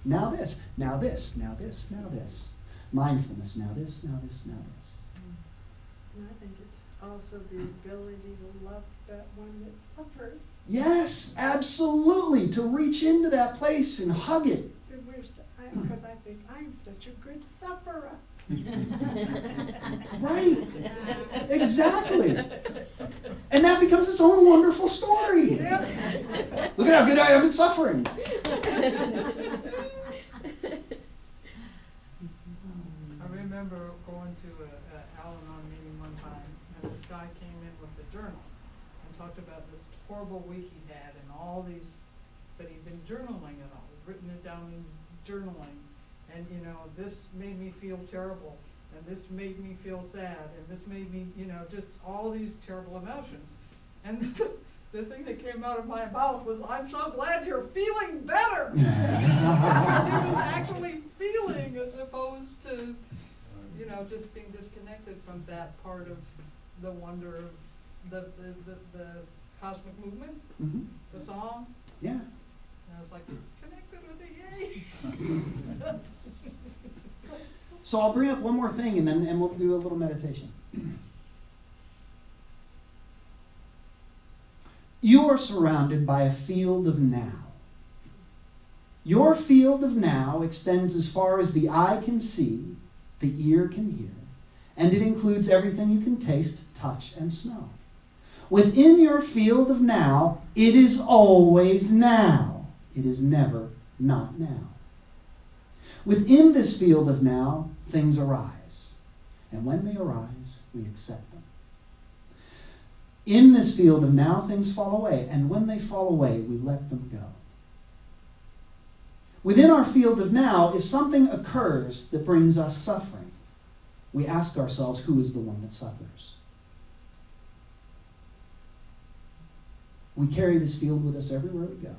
Now this, now this, now this, now this. Mindfulness, now this, now this, now this. And I think it's also the ability to love that one that suffers. Yes, absolutely. To reach into that place and hug it. Because I think I'm such a good sufferer. Right. Exactly. And that becomes its own wonderful story. Yep. Look at how good I am at suffering. I remember going to a Al-Anon meeting one time, and this guy came in with a journal and talked about this horrible week he had and all these, but he'd been journaling it all, written it down in journaling. And, you know, this made me feel terrible, and this made me feel sad, and this made me, you know, just all these terrible emotions. And the thing that came out of my mouth was, I'm so glad you're feeling better. Because he was actually feeling as opposed to, you know, just being disconnected from that part of the wonder of the cosmic movement, Mm-hmm. the song. Yeah. And I was like, connected with the yay. So I'll bring up one more thing and we'll do a little meditation. You are surrounded by a field of now. Your field of now extends as far as the eye can see, the ear can hear, and it includes everything you can taste, touch, and smell. Within your field of now, it is always now. It is never not now. Within this field of now, things arise. And when they arise, we accept them. In this field of now, things fall away. And when they fall away, we let them go. Within our field of now, if something occurs that brings us suffering, we ask ourselves, who is the one that suffers? We carry this field with us everywhere we go.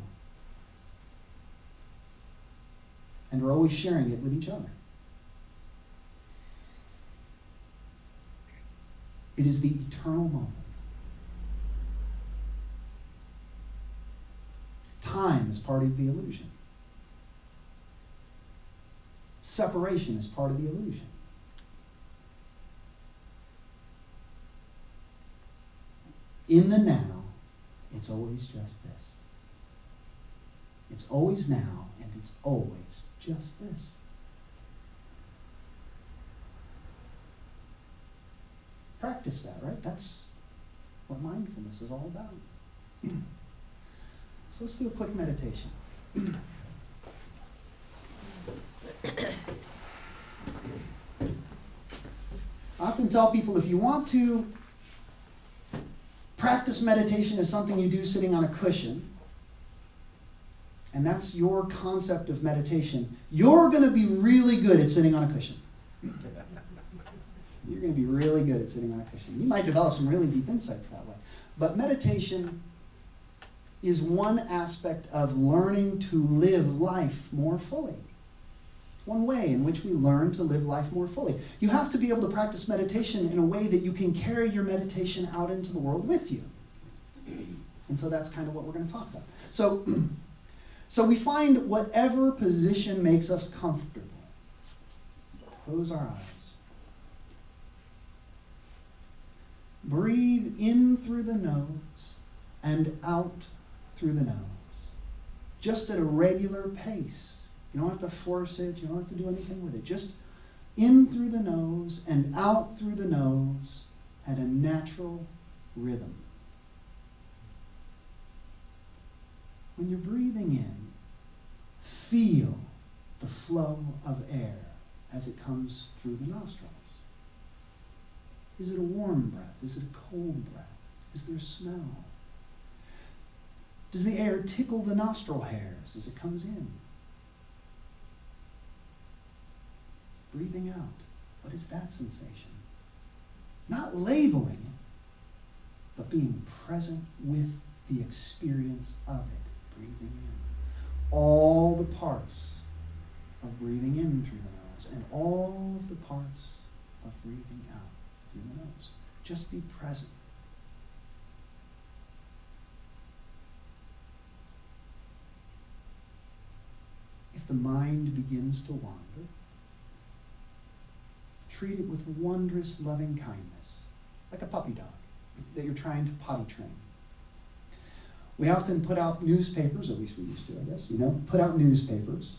And we're always sharing it with each other. It is the eternal moment. Time is part of the illusion. Separation is part of the illusion. In the now, it's always just this. It's always now, and it's always just this. Practice that, right? That's what mindfulness is all about. So let's do a quick meditation. I often tell people if you want to practice meditation as something you do sitting on a cushion, and that's your concept of meditation, you're going to be really good at sitting on a cushion. You're going to be really good at sitting on a cushion. You might develop some really deep insights that way. But meditation is one aspect of learning to live life more fully. One way in which we learn to live life more fully. You have to be able to practice meditation in a way that you can carry your meditation out into the world with you. And so that's kind of what we're going to talk about. So we find whatever position makes us comfortable. Close our eyes. Breathe in through the nose and out through the nose. Just at a regular pace. You don't have to force it. You don't have to do anything with it. Just in through the nose and out through the nose at a natural rhythm. When you're breathing in, feel the flow of air as it comes through the nostrils. Is it a warm breath? Is it a cold breath? Is there a smell? Does the air tickle the nostril hairs as it comes in? Breathing out, what is that sensation? Not labeling it, but being present with the experience of it, breathing in. All the parts of breathing in through the nose and all of the parts of breathing out through the nose. Just be present. If the mind begins to wander, treat it with wondrous loving kindness, like a puppy dog that you're trying to potty train. We often put out newspapers, at least we used to, I guess, put out newspapers.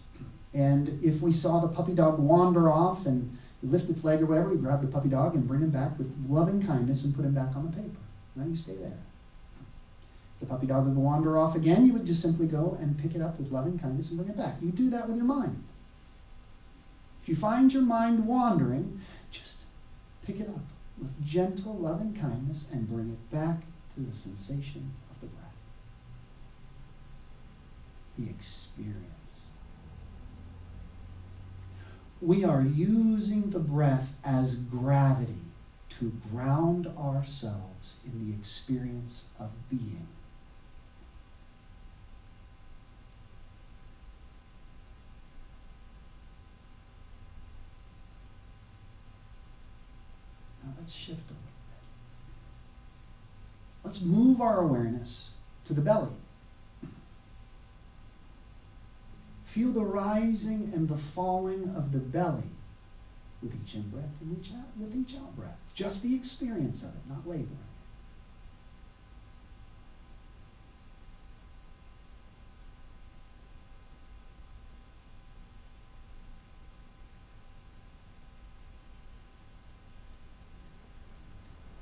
And if we saw the puppy dog wander off and lift its leg or whatever, we grab the puppy dog and bring him back with loving kindness and put him back on the paper. Now you stay there. If the puppy dog would wander off again, you would just simply go and pick it up with loving kindness and bring it back. You do that with your mind. If you find your mind wandering, just pick it up with gentle loving kindness and bring it back to the sensation of the breath. The experience. We are using the breath as gravity to ground ourselves in the experience of being. Now let's shift a little bit. Let's move our awareness to the belly. Feel the rising and the falling of the belly with each in-breath and with each out-breath. Just the experience of it, not labeling it.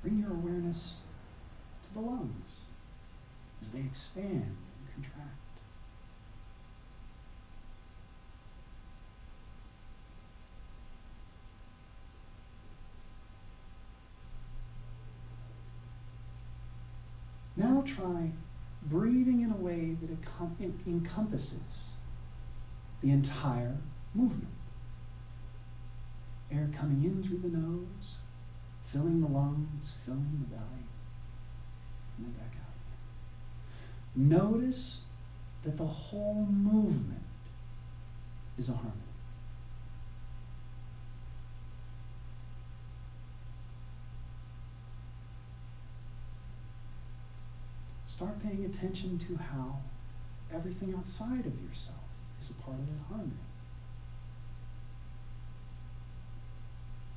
Bring your awareness to the lungs as they expand and contract. Now try breathing in a way that encompasses the entire movement. Air coming in through the nose, filling the lungs, filling the belly, and then back out. Notice that the whole movement is a harmony. Start paying attention to how everything outside of yourself is a part of that harmony.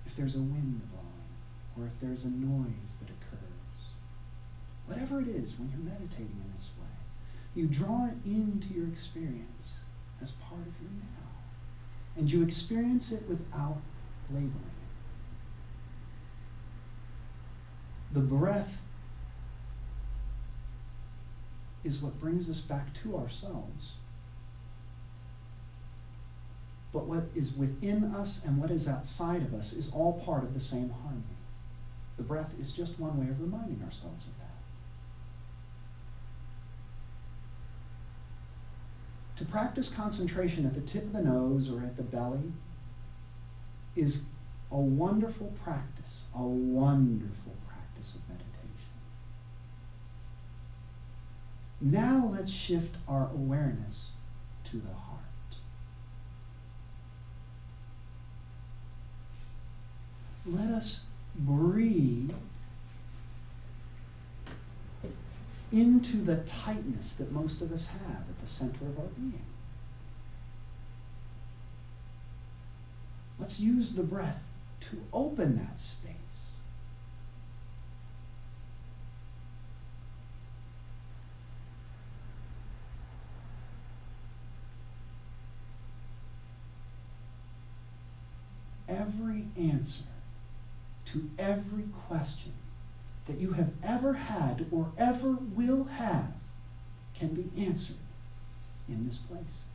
If there's a wind blowing, or if there's a noise that occurs, whatever it is when you're meditating in this way, you draw it into your experience as part of your now. And you experience it without labeling it. The breath is what brings us back to ourselves. But what is within us and what is outside of us is all part of the same harmony. The breath is just one way of reminding ourselves of that. To practice concentration at the tip of the nose or at the belly is a wonderful practice of meditation. Now let's shift our awareness to the heart. Let us breathe into the tightness that most of us have at the center of our being. Let's use the breath to open that space. Every answer to every question that you have ever had or ever will have can be answered in this place.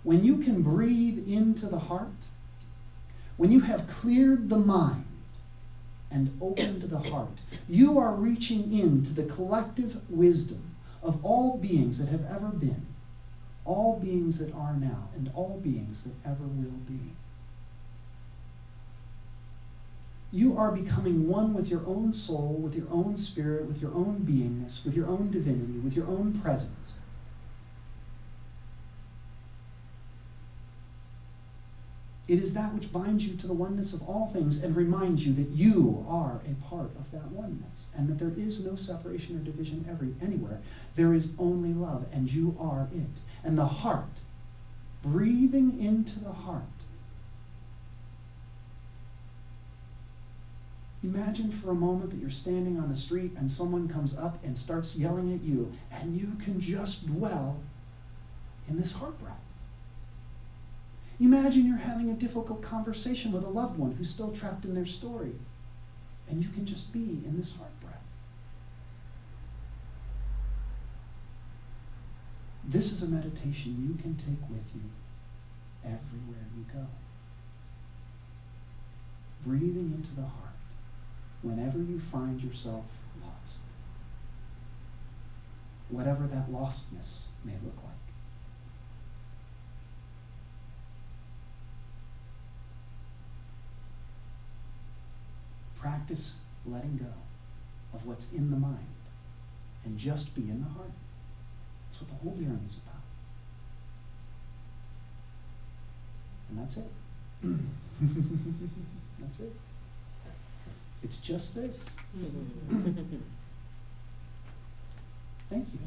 When you can breathe into the heart, when you have cleared the mind and opened the heart, you are reaching into the collective wisdom of all beings that have ever been, all beings that are now, and all beings that ever will be. You are becoming one with your own soul, with your own spirit, with your own beingness, with your own divinity, with your own presence. It is that which binds you to the oneness of all things and reminds you that you are a part of that oneness, and that there is no separation or division anywhere. There is only love, and you are it. And the heart, breathing into the heart. Imagine for a moment that you're standing on the street and someone comes up and starts yelling at you, and you can just dwell in this heart breath. Imagine you're having a difficult conversation with a loved one who's still trapped in their story, and you can just be in this heart breath. This is a meditation you can take with you everywhere you go. Breathing into the heart whenever you find yourself lost, whatever that lostness may look like. Practice letting go of what's in the mind and just be in the heart. That's what the whole yearning is about. And that's it. That's it. It's just this. Thank you.